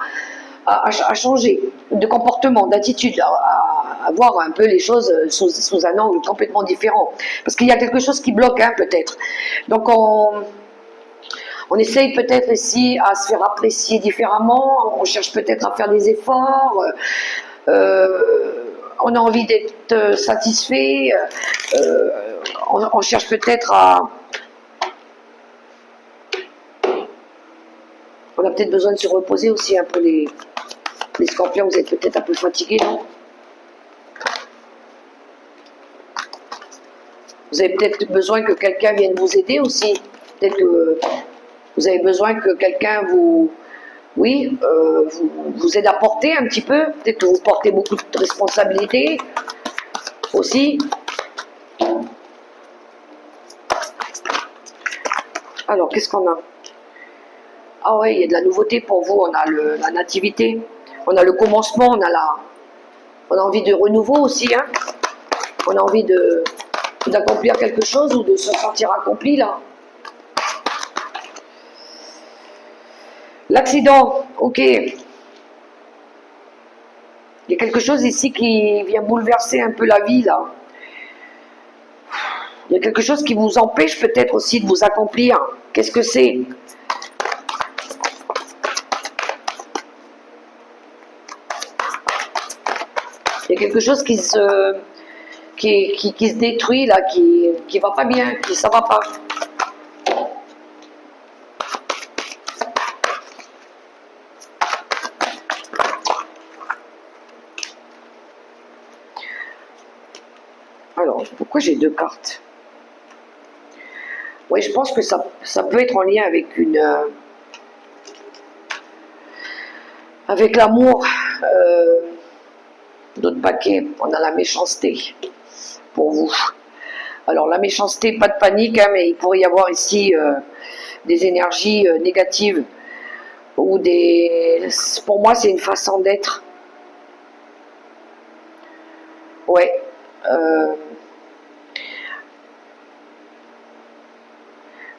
changer de comportement, d'attitude, à voir un peu les choses sous un angle complètement différent. Parce qu'il y a quelque chose qui bloque, hein, peut-être. Donc on essaye peut-être ici à se faire apprécier différemment, on cherche peut-être à faire des efforts, on a envie d'être satisfait, on cherche peut-être à... On a peut-être besoin de se reposer aussi un peu les scorpions, vous êtes peut-être un peu fatigués, non? Vous avez peut-être besoin que quelqu'un vienne vous aider aussi. Peut-être que vous avez besoin que quelqu'un vous aide à porter un petit peu. Peut-être que vous portez beaucoup de responsabilités aussi. Alors, qu'est-ce qu'on a? Ah ouais, il y a de la nouveauté pour vous. On a la nativité, on a le commencement, on a envie de renouveau aussi. Hein. On a envie d'accomplir quelque chose ou de se sentir accompli là. L'accident, ok. Il y a quelque chose ici qui vient bouleverser un peu la vie là. Il y a quelque chose qui vous empêche peut-être aussi de vous accomplir. Qu'est-ce que c'est? Il y a quelque chose qui se détruit là, qui va pas bien, ça va pas. Alors, pourquoi j'ai deux cartes? Oui, je pense que ça peut être en lien avec avec l'amour. D'autres paquets, on a la méchanceté pour vous. Alors la méchanceté, pas de panique, hein, mais il pourrait y avoir ici des énergies négatives ou des... Pour moi, c'est une façon d'être. Ouais.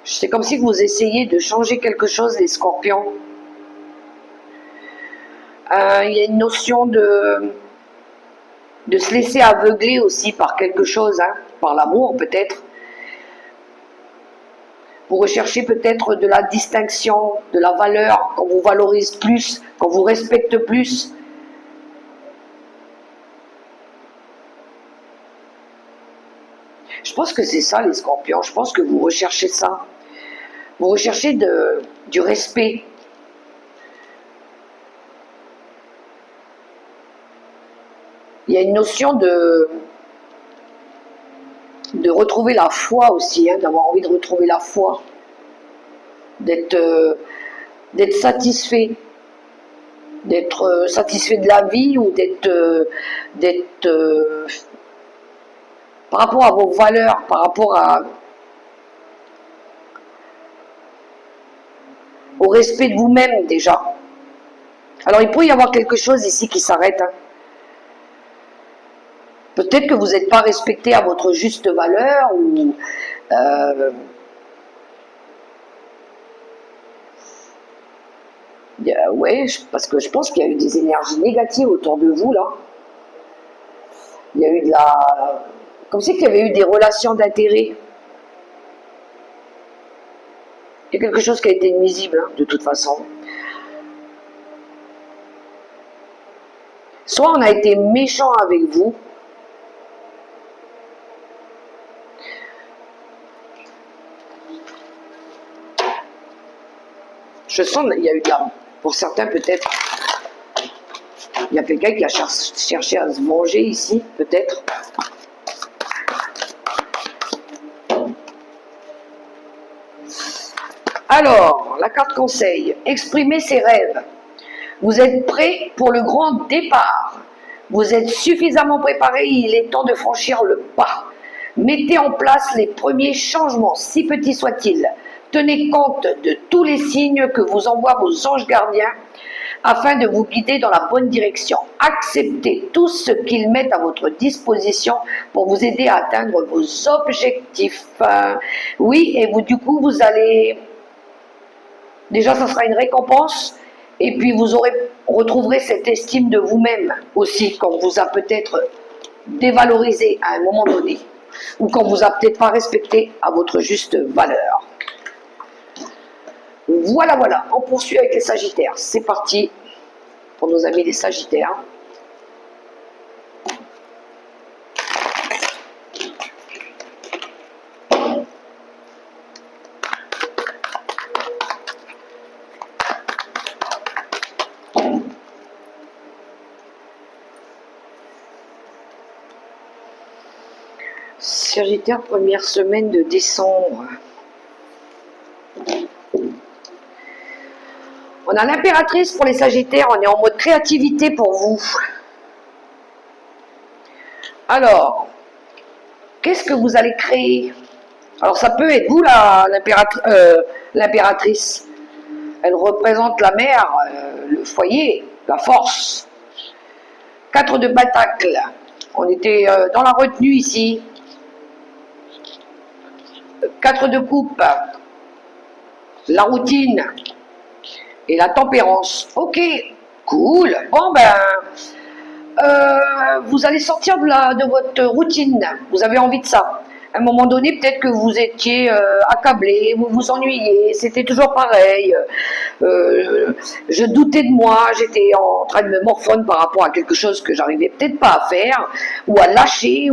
C'est comme si vous essayez de changer quelque chose, les scorpions. Il y a une notion de se laisser aveugler aussi par quelque chose, hein, par l'amour peut-être. Vous recherchez peut-être de la distinction, de la valeur, qu'on vous valorise plus, qu'on vous respecte plus. Je pense que c'est ça les scorpions, je pense que vous recherchez ça. Vous recherchez du respect. Il y a une notion de retrouver la foi aussi, hein, d'avoir envie de retrouver la foi, d'être satisfait, d'être satisfait de la vie ou d'être par rapport à vos valeurs, par rapport au respect de vous-même déjà. Alors il peut y avoir quelque chose ici qui s'arrête, hein. Peut-être que vous n'êtes pas respecté à votre juste valeur ou ouais, parce que je pense qu'il y a eu des énergies négatives autour de vous là. Il y a eu de la... Comme si il y avait eu des relations d'intérêt. Il y a quelque chose qui a été nuisible, hein, de toute façon. Soit on a été méchant avec vous, je sens qu'il y a eu de la... Pour certains peut-être, il y a quelqu'un qui a cherché à se venger ici, peut-être. Alors, la carte conseil, exprimez ses rêves. Vous êtes prêt pour le grand départ. Vous êtes suffisamment préparé, il est temps de franchir le pas. Mettez en place les premiers changements, si petits soient-ils. Tenez compte de tous les signes que vous envoient vos anges gardiens afin de vous guider dans la bonne direction. Acceptez tout ce qu'ils mettent à votre disposition pour vous aider à atteindre vos objectifs. Oui, et vous, du coup, vous allez... Déjà, ça sera une récompense. Et puis, vous retrouverez cette estime de vous-même aussi, quand vous a peut-être dévalorisé à un moment donné. Ou quand vous a peut-être pas respecté à votre juste valeur. Voilà, voilà, on poursuit avec les Sagittaires. C'est parti pour nos amis les Sagittaires. Sagittaire, première semaine de décembre. On a l'impératrice pour les Sagittaires, on est en mode créativité pour vous. Alors, qu'est-ce que vous allez créer? Alors ça peut être vous l'impératrice. Elle représente la mère, le foyer, la force. 4 de Pentacle. On était dans la retenue ici. 4 de coupe. La routine. Et la tempérance. Ok, cool. Bon vous allez sortir de votre routine. Vous avez envie de ça. À un moment donné, peut-être que vous étiez accablé, vous vous ennuyiez, c'était toujours pareil. Je doutais de moi, j'étais en train de me morfondre par rapport à quelque chose que j'arrivais peut-être pas à faire, ou à lâcher,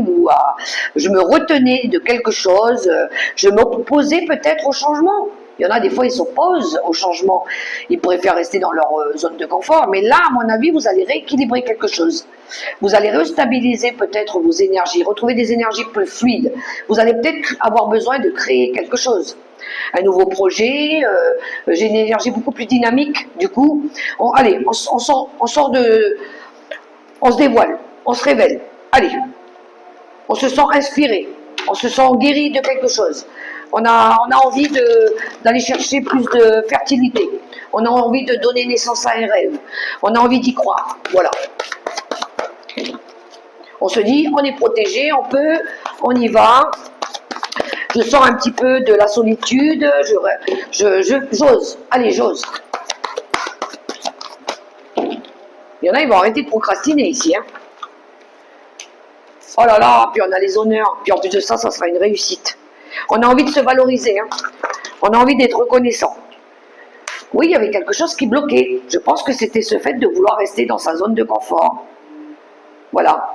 je me retenais de quelque chose, je m'opposais peut-être au changement. Il y en a des fois, ils s'opposent au changement. Ils préfèrent rester dans leur zone de confort. Mais là, à mon avis, vous allez rééquilibrer quelque chose. Vous allez restabiliser peut-être vos énergies, retrouver des énergies plus fluides. Vous allez peut-être avoir besoin de créer quelque chose. Un nouveau projet, j'ai une énergie beaucoup plus dynamique. Du coup, on sort de... On se dévoile, on se révèle. Allez, on se sent inspiré, on se sent guéri de quelque chose. On a envie d'aller chercher plus de fertilité. On a envie de donner naissance à un rêve. On a envie d'y croire. Voilà. On se dit, on est protégé, on peut, on y va. Je sors un petit peu de la solitude. J'ose. Allez, j'ose. Il y en a, ils vont arrêter de procrastiner ici. Hein. Oh là là, puis on a les honneurs. Puis en plus de ça, ça sera une réussite. On a envie de se valoriser. Hein. On a envie d'être reconnaissant. Oui, il y avait quelque chose qui bloquait. Je pense que c'était ce fait de vouloir rester dans sa zone de confort. Voilà.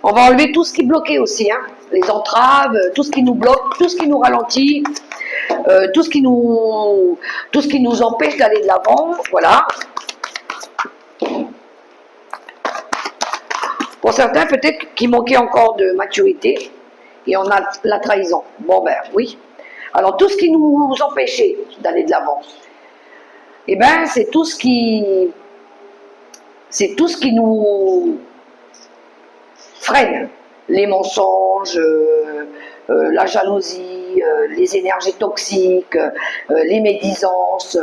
On va enlever tout ce qui bloquait aussi. Hein. Les entraves, tout ce qui nous bloque, tout ce qui nous ralentit, tout ce qui nous empêche d'aller de l'avant. Voilà. Pour certains, peut-être qu'il manquait encore de maturité et on a la trahison. Bon ben oui. Alors tout ce qui nous empêchait d'aller de l'avant, eh ben c'est tout ce qui nous freine. Les mensonges, la jalousie, les énergies toxiques, les médisances.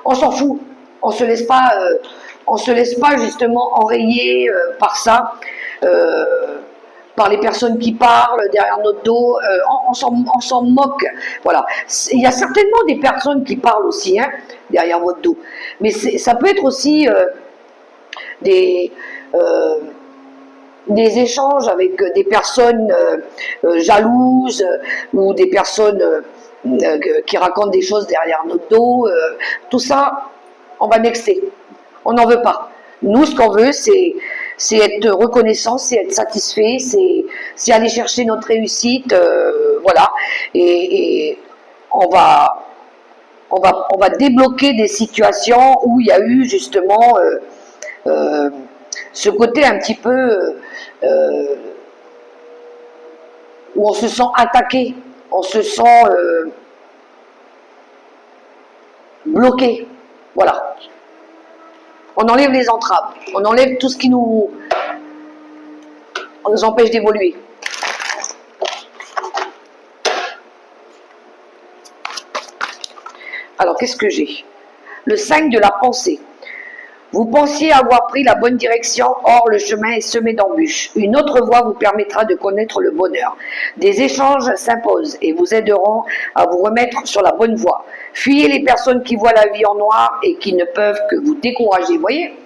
On s'en fout. On se laisse pas justement enrayer par ça. Par les personnes qui parlent derrière notre dos, on s'en moque. Voilà. Il y a certainement des personnes qui parlent aussi hein, derrière votre dos, mais ça peut être aussi des échanges avec des personnes jalouses ou des personnes qui racontent des choses derrière notre dos. Tout ça, on va nexter. On n'en veut pas. Nous, ce qu'on veut, c'est être reconnaissant, c'est être satisfait, c'est aller chercher notre réussite, voilà. Et on va débloquer des situations où il y a eu justement ce côté un petit peu où on se sent attaqué, on se sent bloqué, voilà. On enlève les entraves, on enlève tout ce qui nous empêche d'évoluer. Alors, qu'est-ce que j'ai? Le 5 de la pensée. Vous pensiez avoir pris la bonne direction, or le chemin est semé d'embûches. Une autre voie vous permettra de connaître le bonheur. Des échanges s'imposent et vous aideront à vous remettre sur la bonne voie. Fuyez les personnes qui voient la vie en noir et qui ne peuvent que vous décourager. Vous voyez?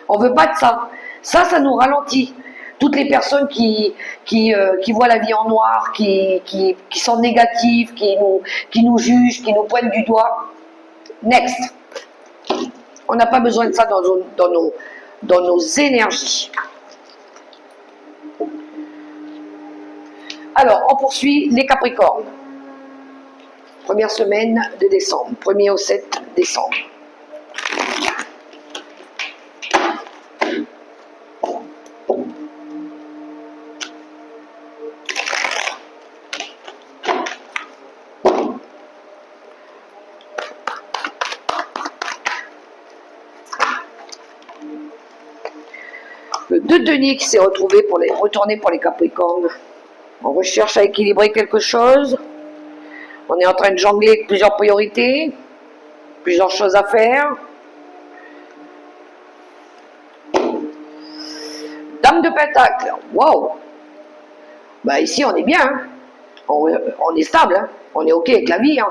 On ne veut pas de ça. Ça nous ralentit. Toutes les personnes qui voient la vie en noir, qui sont négatives, qui nous jugent, qui nous pointent du doigt. Next. On n'a pas besoin de ça dans nos énergies. Alors, on poursuit les Capricornes. Première semaine de décembre, 1er au 7 décembre. Le 2 de denier qui s'est retourné pour les Capricornes. On recherche à équilibrer quelque chose. On est en train de jongler avec plusieurs priorités, plusieurs choses à faire. Dame de Pentacle, wow. Bah ici on est bien, hein. On est stable, hein. On est ok avec la vie, hein.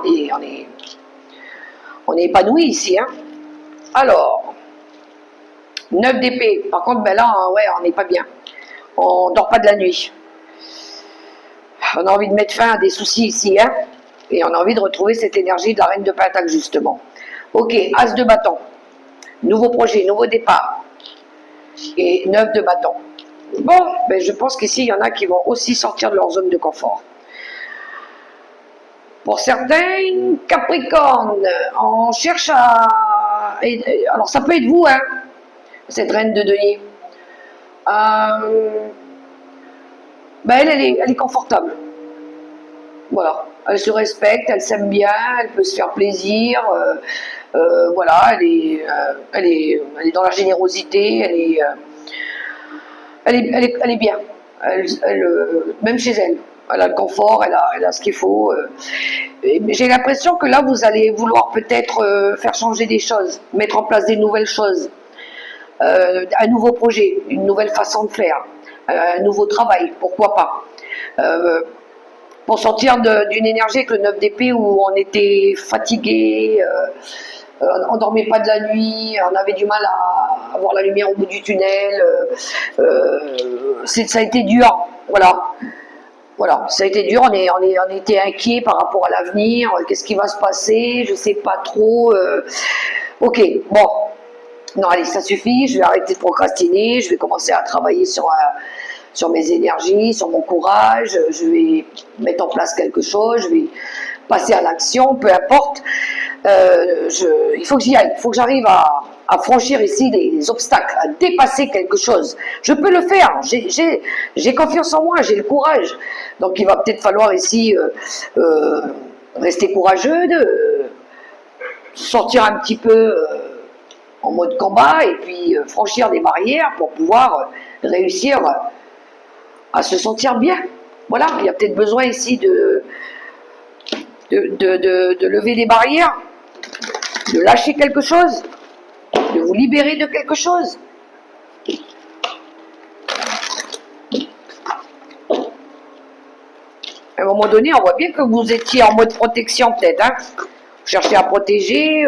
On est épanoui ici. Hein. Alors, 9 d'épée. Par contre, ben là, ouais, on n'est pas bien. On dort pas de la nuit. On a envie de mettre fin à des soucis ici, hein. Et on a envie de retrouver cette énergie de la reine de Pentacle, justement. Ok, As de bâton. Nouveau projet, nouveau départ. Et 9 de bâton. Bon, ben je pense qu'ici, il y en a qui vont aussi sortir de leur zone de confort. Pour certains, Capricorne, on cherche à... Alors, ça peut être vous, hein, cette reine de denier. Ben elle est confortable. Voilà. Elle se respecte, elle s'aime bien, elle peut se faire plaisir. Voilà, elle est dans la générosité, elle est bien. Même chez elle. elle a le confort, elle a ce qu'il faut. Mais j'ai l'impression que là, vous allez vouloir peut-être faire changer des choses, mettre en place des nouvelles choses, un nouveau projet, une nouvelle façon de faire, un nouveau travail, pourquoi pas. Euh, pour sortir d'une énergie avec le 9 d'épée où on était fatigué, on dormait pas de la nuit, on avait du mal à avoir la lumière au bout du tunnel. Ça a été dur, voilà. Voilà, ça a été dur, on était inquiets par rapport à l'avenir, qu'est-ce qui va se passer, je sais pas trop. Ok, bon, non allez, ça suffit, je vais arrêter de procrastiner, je vais commencer à travailler sur mes énergies, sur mon courage, je vais mettre en place quelque chose, je vais passer à l'action, peu importe. Il faut que j'y aille, il faut que j'arrive à franchir ici les obstacles, à dépasser quelque chose. Je peux le faire, j'ai confiance en moi, j'ai le courage. Donc il va peut-être falloir ici rester courageux, sortir un petit peu en mode combat et puis franchir des barrières pour pouvoir réussir à se sentir bien. Voilà, il y a peut-être besoin ici de lever des barrières, de lâcher quelque chose, de vous libérer de quelque chose. À un moment donné, on voit bien que vous étiez en mode protection peut-être. Hein. Vous cherchez à protéger.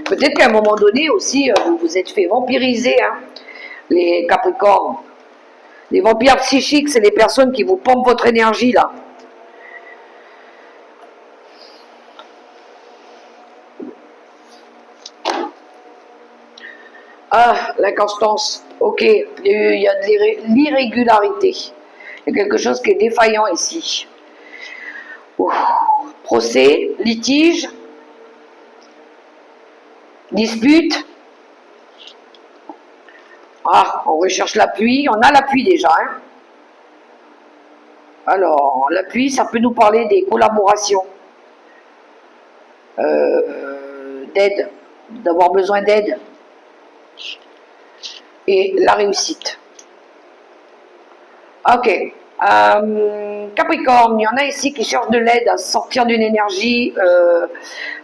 Peut-être qu'à un moment donné aussi, vous vous êtes fait vampiriser, hein, les Capricornes. Les vampires psychiques, c'est les personnes qui vous pompent votre énergie, là. Ah, l'inconstance. Ok, il y a de l'irrégularité. Il y a quelque chose qui est défaillant ici. Ouf. Procès, litige, dispute. Ah, on recherche l'appui. On a l'appui déjà. Hein. Alors, l'appui, ça peut nous parler des collaborations, d'aide, d'avoir besoin d'aide. Et la réussite. Ok. Capricorne, il y en a ici qui cherchent de l'aide à sortir d'une énergie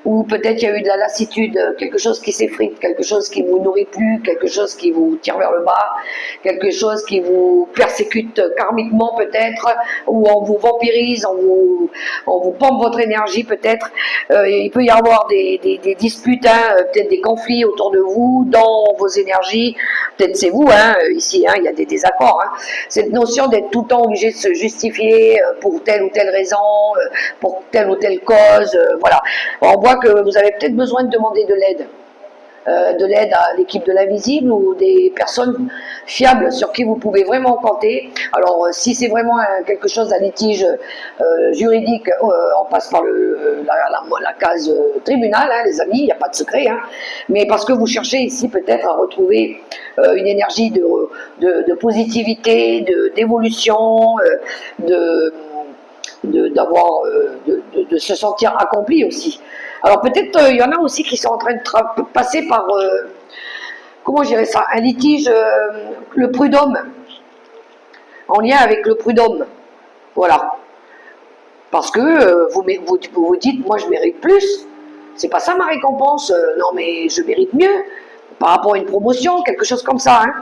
où peut-être il y a eu de la lassitude, quelque chose qui s'effrite, quelque chose qui vous nourrit plus, quelque chose qui vous tire vers le bas, quelque chose qui vous persécute karmiquement peut-être, ou on vous vampirise, on vous pompe votre énergie peut-être. Il peut y avoir des disputes, hein, peut-être des conflits autour de vous, dans vos énergies. Peut-être c'est vous, hein, ici, hein, il y a des désaccords. Hein. Cette notion d'être tout le temps obligé de se justifier pour telle ou telle raison, pour telle ou telle cause, voilà. On voit que vous avez peut-être besoin de demander de l'aide à l'équipe de l'invisible ou des personnes fiables sur qui vous pouvez vraiment compter. Alors si c'est vraiment quelque chose à litige juridique, on passe par la case tribunal, hein, les amis, il n'y a pas de secret, hein. Mais parce que vous cherchez ici peut-être à retrouver une énergie de positivité, d'évolution, de se sentir accompli aussi. Alors peut-être il y en a aussi qui sont en train de passer par, comment je dirais ça, un litige, le prud'homme, en lien avec le prud'homme. Voilà. Parce que vous dites, moi je mérite plus. C'est pas ça ma récompense. Non mais je mérite mieux. Par rapport à une promotion, quelque chose comme ça. Hein.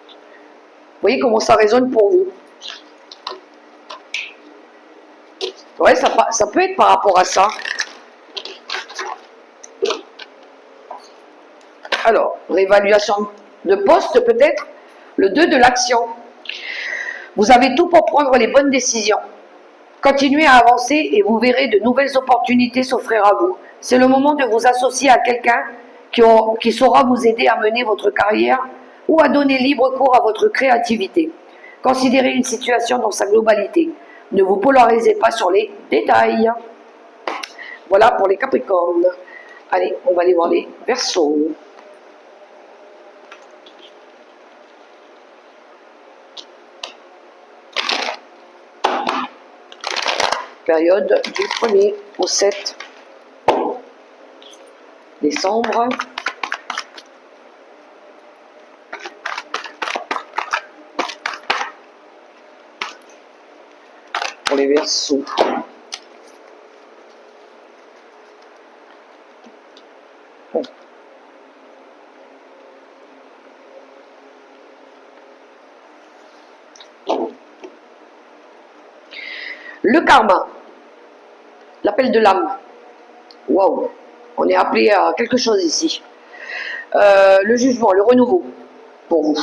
Vous voyez comment ça résonne pour vous. Ouais, ça peut être par rapport à ça. Alors, réévaluation de poste peut-être. Le 2 de l'action. Vous avez tout pour prendre les bonnes décisions. Continuez à avancer et vous verrez de nouvelles opportunités s'offrir à vous. C'est le moment de vous associer à quelqu'un qui saura vous aider à mener votre carrière ou à donner libre cours à votre créativité. Considérez une situation dans sa globalité. Ne vous polarisez pas sur les détails. Voilà pour les Capricornes. Allez, on va aller voir les Verseaux. période du 1er au 7 décembre. Pour les Verseaux. Bon. Le karma, l'appel de l'âme. Waouh, on est appelé à quelque chose ici. Le jugement, le renouveau, pour vous.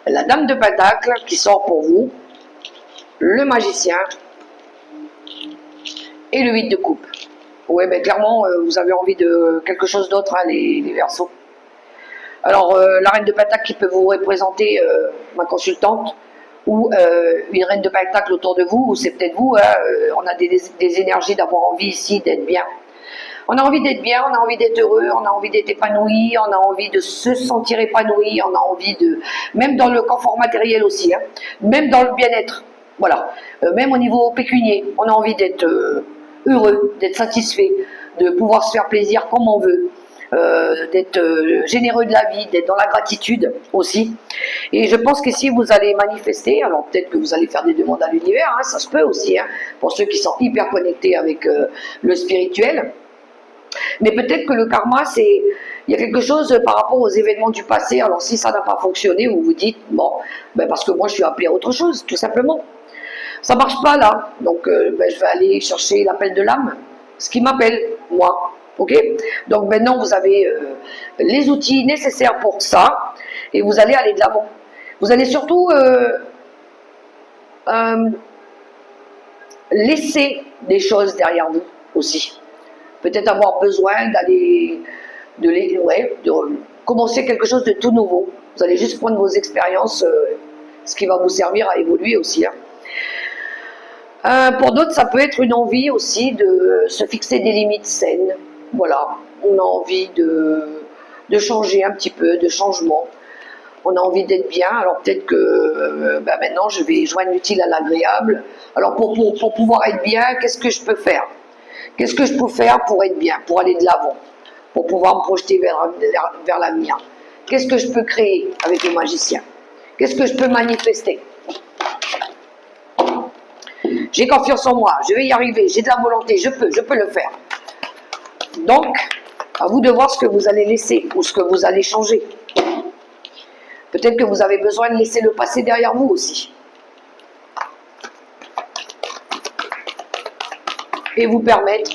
La dame de Pentacle qui sort pour vous. Le magicien. Et le 8 de coupe. Ouais, ben clairement, vous avez envie de quelque chose d'autre, hein, les Verseaux. Alors, la reine de Pentacle qui peut vous représenter, ma consultante, ou une reine de Pentacle autour de vous, ou c'est peut-être vous, hein, on a des énergies d'avoir envie ici d'être bien. On a envie d'être bien, on a envie d'être heureux, on a envie d'être épanoui, on a envie de se sentir épanoui, on a envie de... Même dans le confort matériel aussi, hein, même dans le bien-être, voilà. Même au niveau pécunier, on a envie d'être heureux, d'être satisfait, de pouvoir se faire plaisir comme on veut. D'être généreux de la vie, d'être dans la gratitude aussi. Et je pense qu'ici vous allez manifester, alors peut-être que vous allez faire des demandes à l'univers, hein, ça se peut aussi, hein, pour ceux qui sont hyper connectés avec le spirituel. Mais peut-être que le karma, il y a quelque chose par rapport aux événements du passé. Alors si ça n'a pas fonctionné, vous vous dites, bon, ben parce que moi je suis appelé à autre chose, tout simplement. Ça marche pas là, donc ben, je vais aller chercher l'appel de l'âme, ce qui m'appelle, moi. Ok, donc maintenant vous avez les outils nécessaires pour ça et vous allez aller de l'avant. Vous allez surtout laisser des choses derrière vous aussi. Peut-être avoir besoin d'aller de commencer quelque chose de tout nouveau. Vous allez juste prendre vos expériences, ce qui va vous servir à évoluer aussi. Hein. Pour d'autres, ça peut être une envie aussi de se fixer des limites saines. Voilà, on a envie de changer un petit peu, de changement. On a envie d'être bien, alors peut-être que maintenant je vais joindre l'utile à l'agréable. Alors pour pouvoir être bien, qu'est-ce que je peux faire? Qu'est-ce que je peux faire pour être bien, pour aller de l'avant, pour pouvoir me projeter vers l'avenir? Qu'est-ce que je peux créer avec le magicien? Qu'est-ce que je peux manifester? J'ai confiance en moi, je vais y arriver, j'ai de la volonté, je peux le faire. Donc, à vous de voir ce que vous allez laisser ou ce que vous allez changer. Peut-être que vous avez besoin de laisser le passé derrière vous aussi. Et vous permettre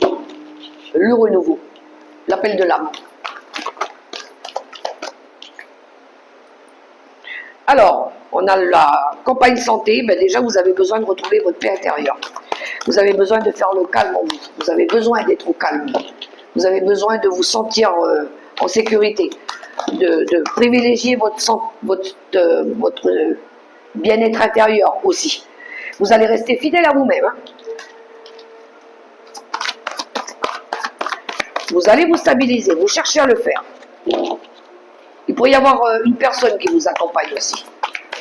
le renouveau, l'appel de l'âme. Alors, on a la campagne santé, ben déjà vous avez besoin de retrouver votre paix intérieure. Vous avez besoin de faire le calme en vous. Vous avez besoin d'être au calme. Vous avez besoin de vous sentir en sécurité, de privilégier votre bien-être intérieur aussi. Vous allez rester fidèle à vous-même. Hein. Vous allez vous stabiliser, vous cherchez à le faire. Il pourrait y avoir une personne qui vous accompagne aussi.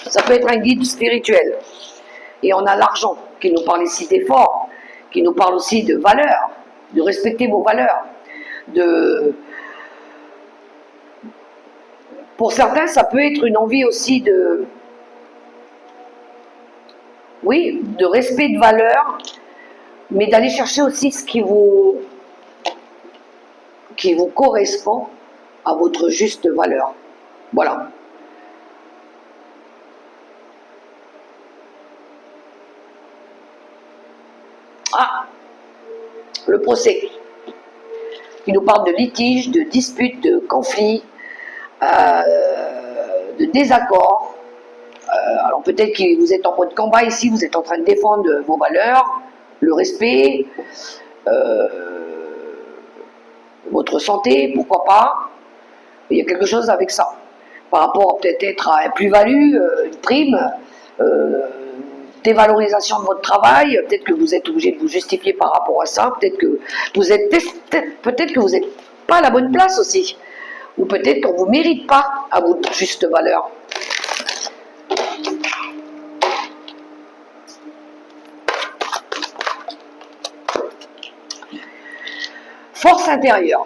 Ça peut être un guide spirituel. Et on a l'argent qui nous parle ici d'effort, qui nous parle aussi de valeurs, de respecter vos valeurs. Pour certains, ça peut être une envie aussi de respect de valeurs, mais d'aller chercher aussi ce qui vous correspond à votre juste valeur. Voilà. Ah, le procès. Il nous parle de litige, de dispute, de conflit, de désaccord. Alors peut-être que vous êtes en mode combat ici, vous êtes en train de défendre vos valeurs, le respect, votre santé, pourquoi pas. Il y a quelque chose avec ça. Par rapport peut-être à une plus-value, une prime, dévalorisation de votre travail, peut-être que vous êtes obligé de vous justifier par rapport à ça, peut-être que vous n'êtes pas à la bonne place aussi, ou peut-être qu'on ne vous mérite pas à votre juste valeur. force intérieure.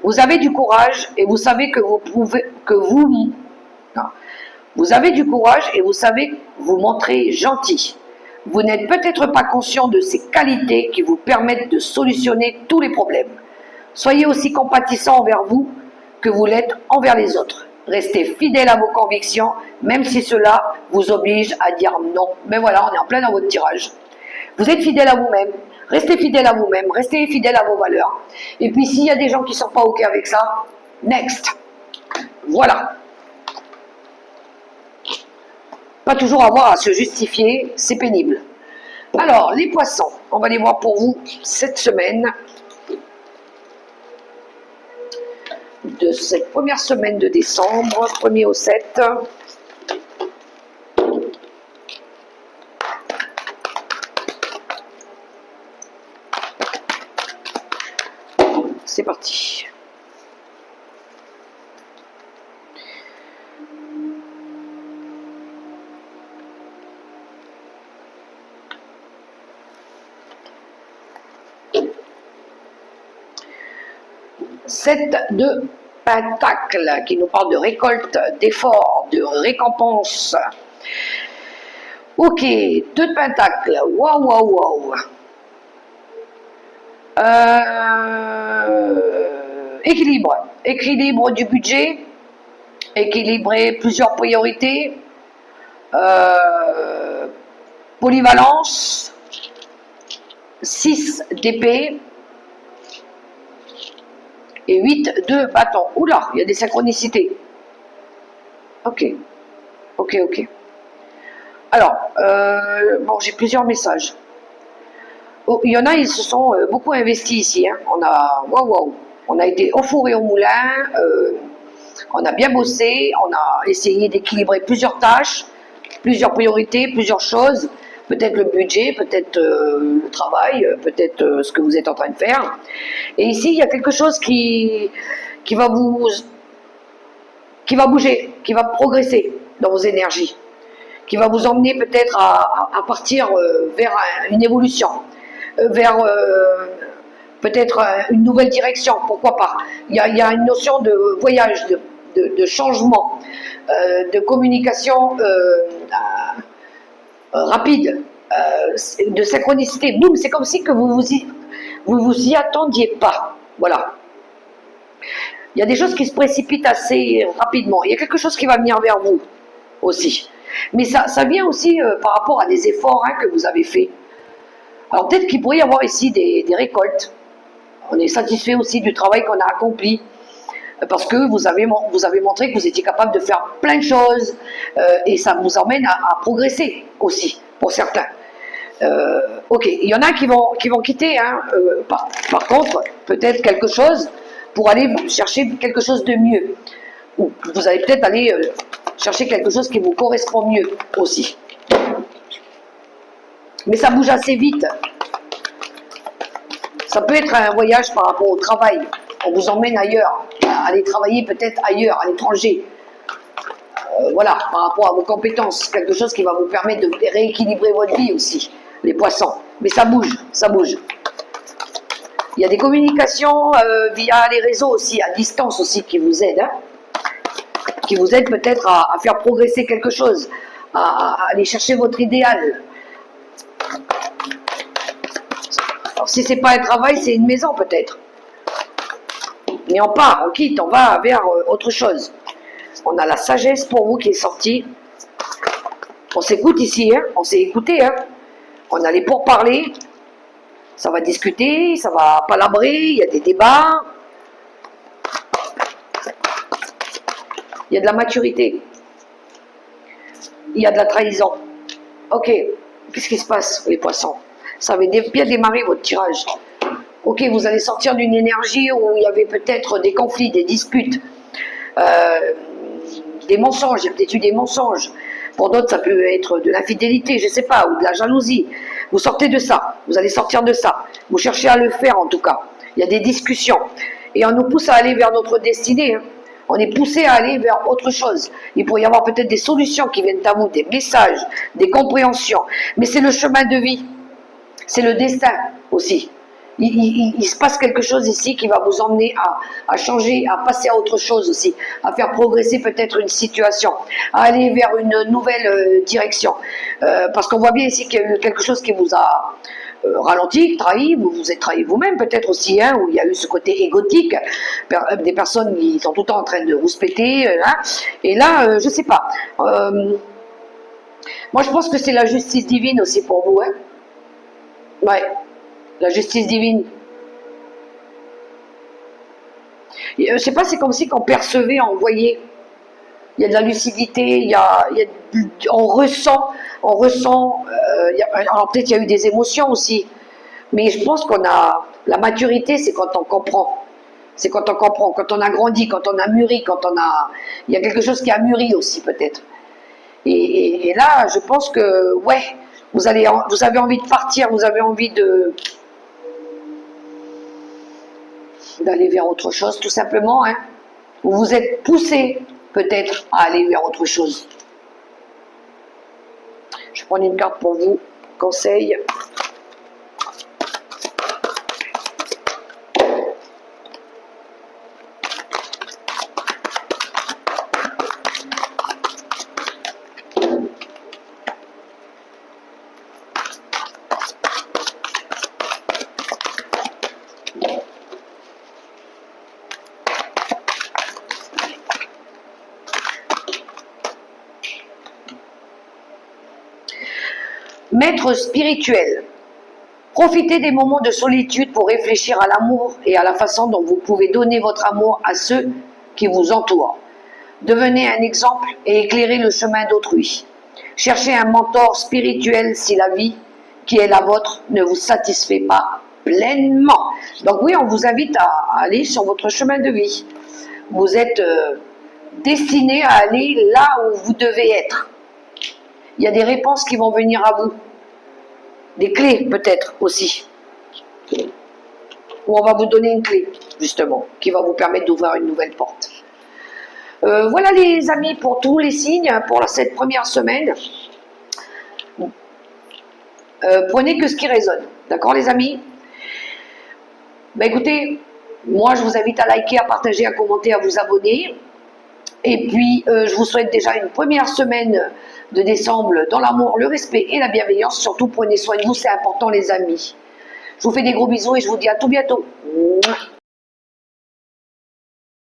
Vous avez du courage et vous savez que vous pouvez, non. Vous avez du courage et vous savez vous montrer gentil. Vous n'êtes peut-être pas conscient de ces qualités qui vous permettent de solutionner tous les problèmes. Soyez aussi compatissant envers vous que vous l'êtes envers les autres. Restez fidèle à vos convictions, même si cela vous oblige à dire non. Mais voilà, on est en plein dans votre tirage. Vous êtes fidèle à vous-même. Restez fidèle à vous-même. Restez fidèle à vos valeurs. Et puis, s'il y a des gens qui ne sont pas OK avec ça, next. Voilà. Pas toujours avoir à se justifier, c'est pénible. Alors, les poissons, on va les voir pour vous cette semaine. De cette première semaine de décembre, 1er au 7. C'est parti. Sept de Pentacle qui nous parle de récolte, d'effort, de récompense. Ok, 2 de Pentacle. Waouh, waouh, waouh. Équilibre. Équilibre du budget. Équilibrer plusieurs priorités. Polyvalence. 6 d'épée. Et 8 de bâton. Oula, il y a des synchronicités. Ok. Ok, ok. Alors, bon, j'ai plusieurs messages. Oh, il y en a, ils se sont beaucoup investis ici. Hein. On a, waouh, on a été au four et au moulin. On a bien bossé. On a essayé d'équilibrer plusieurs tâches, plusieurs priorités, plusieurs choses. Peut-être le budget, peut-être le travail, peut-être ce que vous êtes en train de faire. Et ici, il y a quelque chose qui va bouger, qui va progresser dans vos énergies, qui va vous emmener peut-être à partir vers une évolution, vers peut-être une nouvelle direction, pourquoi pas. Il y a une notion de voyage, de changement, de communication rapide, de synchronicité. Boum, c'est comme si que vous vous y attendiez pas. Voilà. Il y a des choses qui se précipitent assez rapidement. Il y a quelque chose qui va venir vers vous aussi. Mais ça vient aussi par rapport à des efforts que vous avez faits. Alors peut-être qu'il pourrait y avoir ici des récoltes. On est satisfait aussi du travail qu'on a accompli. Parce que vous avez montré que vous étiez capable de faire plein de choses. Et ça vous emmène à progresser aussi, pour certains. Ok, il y en a qui vont quitter. Par contre, peut-être quelque chose pour aller chercher quelque chose de mieux. Ou vous allez peut-être aller chercher quelque chose qui vous correspond mieux aussi. Mais ça bouge assez vite. Ça peut être un voyage par rapport au travail. On vous emmène ailleurs, aller travailler peut-être ailleurs, à l'étranger. Voilà, par rapport à vos compétences. Quelque chose qui va vous permettre de rééquilibrer votre vie aussi, les poissons. Mais ça bouge, ça bouge. Il y a des communications via les réseaux aussi, à distance aussi, qui vous aident. Qui vous aident peut-être à faire progresser quelque chose, à aller chercher votre idéal. Alors si c'est pas un travail, c'est une maison peut-être. Mais on part, on quitte, on va vers autre chose. On a la sagesse pour vous qui est sortie. On s'écoute ici, on s'est écouté. On a les pourparlers. Ça va discuter, ça va palabrer, il y a des débats. Il y a de la maturité. Il y a de la trahison. Ok, qu'est-ce qui se passe, les poissons? Ça avait bien démarré votre tirage. Ok, vous allez sortir d'une énergie où il y avait peut-être des conflits, des disputes, des mensonges, il y a peut-être eu des mensonges. Pour d'autres, ça peut être de l'infidélité, je ne sais pas, ou de la jalousie. Vous sortez de ça, vous allez sortir de ça. Vous cherchez à le faire en tout cas. Il y a des discussions. Et on nous pousse à aller vers notre destinée. On est poussé à aller vers autre chose. Il pourrait y avoir peut-être des solutions qui viennent à vous, des messages, des compréhensions. Mais c'est le chemin de vie. C'est le destin aussi. Il se passe quelque chose ici qui va vous emmener à changer, à passer à autre chose aussi, à faire progresser peut-être une situation, à aller vers une nouvelle direction. Parce qu'on voit bien ici qu'il y a eu quelque chose qui vous a ralenti, trahi, vous vous êtes trahi vous-même peut-être aussi, hein, où il y a eu ce côté égotique, des personnes qui sont tout le temps en train de rouspéter, hein, et là, je sais pas. Moi, je pense que c'est la justice divine aussi pour vous, hein. Ouais. La justice divine. Je sais pas, c'est comme si qu'on percevait, on voyait. Il y a de la lucidité, on ressent. Alors peut-être il y a eu des émotions aussi, mais je pense qu'on a la maturité, c'est quand on comprend. C'est quand on comprend, quand on a grandi, quand on a mûri, il y a quelque chose qui a mûri aussi peut-être. Et là, je pense que ouais, vous avez envie de partir, vous avez envie d'aller vers autre chose, tout simplement, hein. Vous vous êtes poussé, peut-être, à aller vers autre chose. Je prends une carte pour vous, conseil. Maître spirituel, profitez des moments de solitude pour réfléchir à l'amour et à la façon dont vous pouvez donner votre amour à ceux qui vous entourent. Devenez un exemple et éclairez le chemin d'autrui. Cherchez un mentor spirituel si la vie qui est la vôtre ne vous satisfait pas pleinement. Donc oui, on vous invite à aller sur votre chemin de vie. Vous êtes destiné à aller là où vous devez être. Il y a des réponses qui vont venir à vous. Des clés peut-être aussi. Ou on va vous donner une clé, justement, qui va vous permettre d'ouvrir une nouvelle porte. Voilà les amis pour tous les signes pour cette première semaine. Prenez que ce qui résonne. D'accord les amis? Ben écoutez, moi je vous invite à liker, à partager, à commenter, à vous abonner. Et puis je vous souhaite déjà une première semaine de décembre dans l'amour, le respect et la bienveillance. Surtout prenez soin de vous, c'est important les amis. Je vous fais des gros bisous et je vous dis à tout bientôt.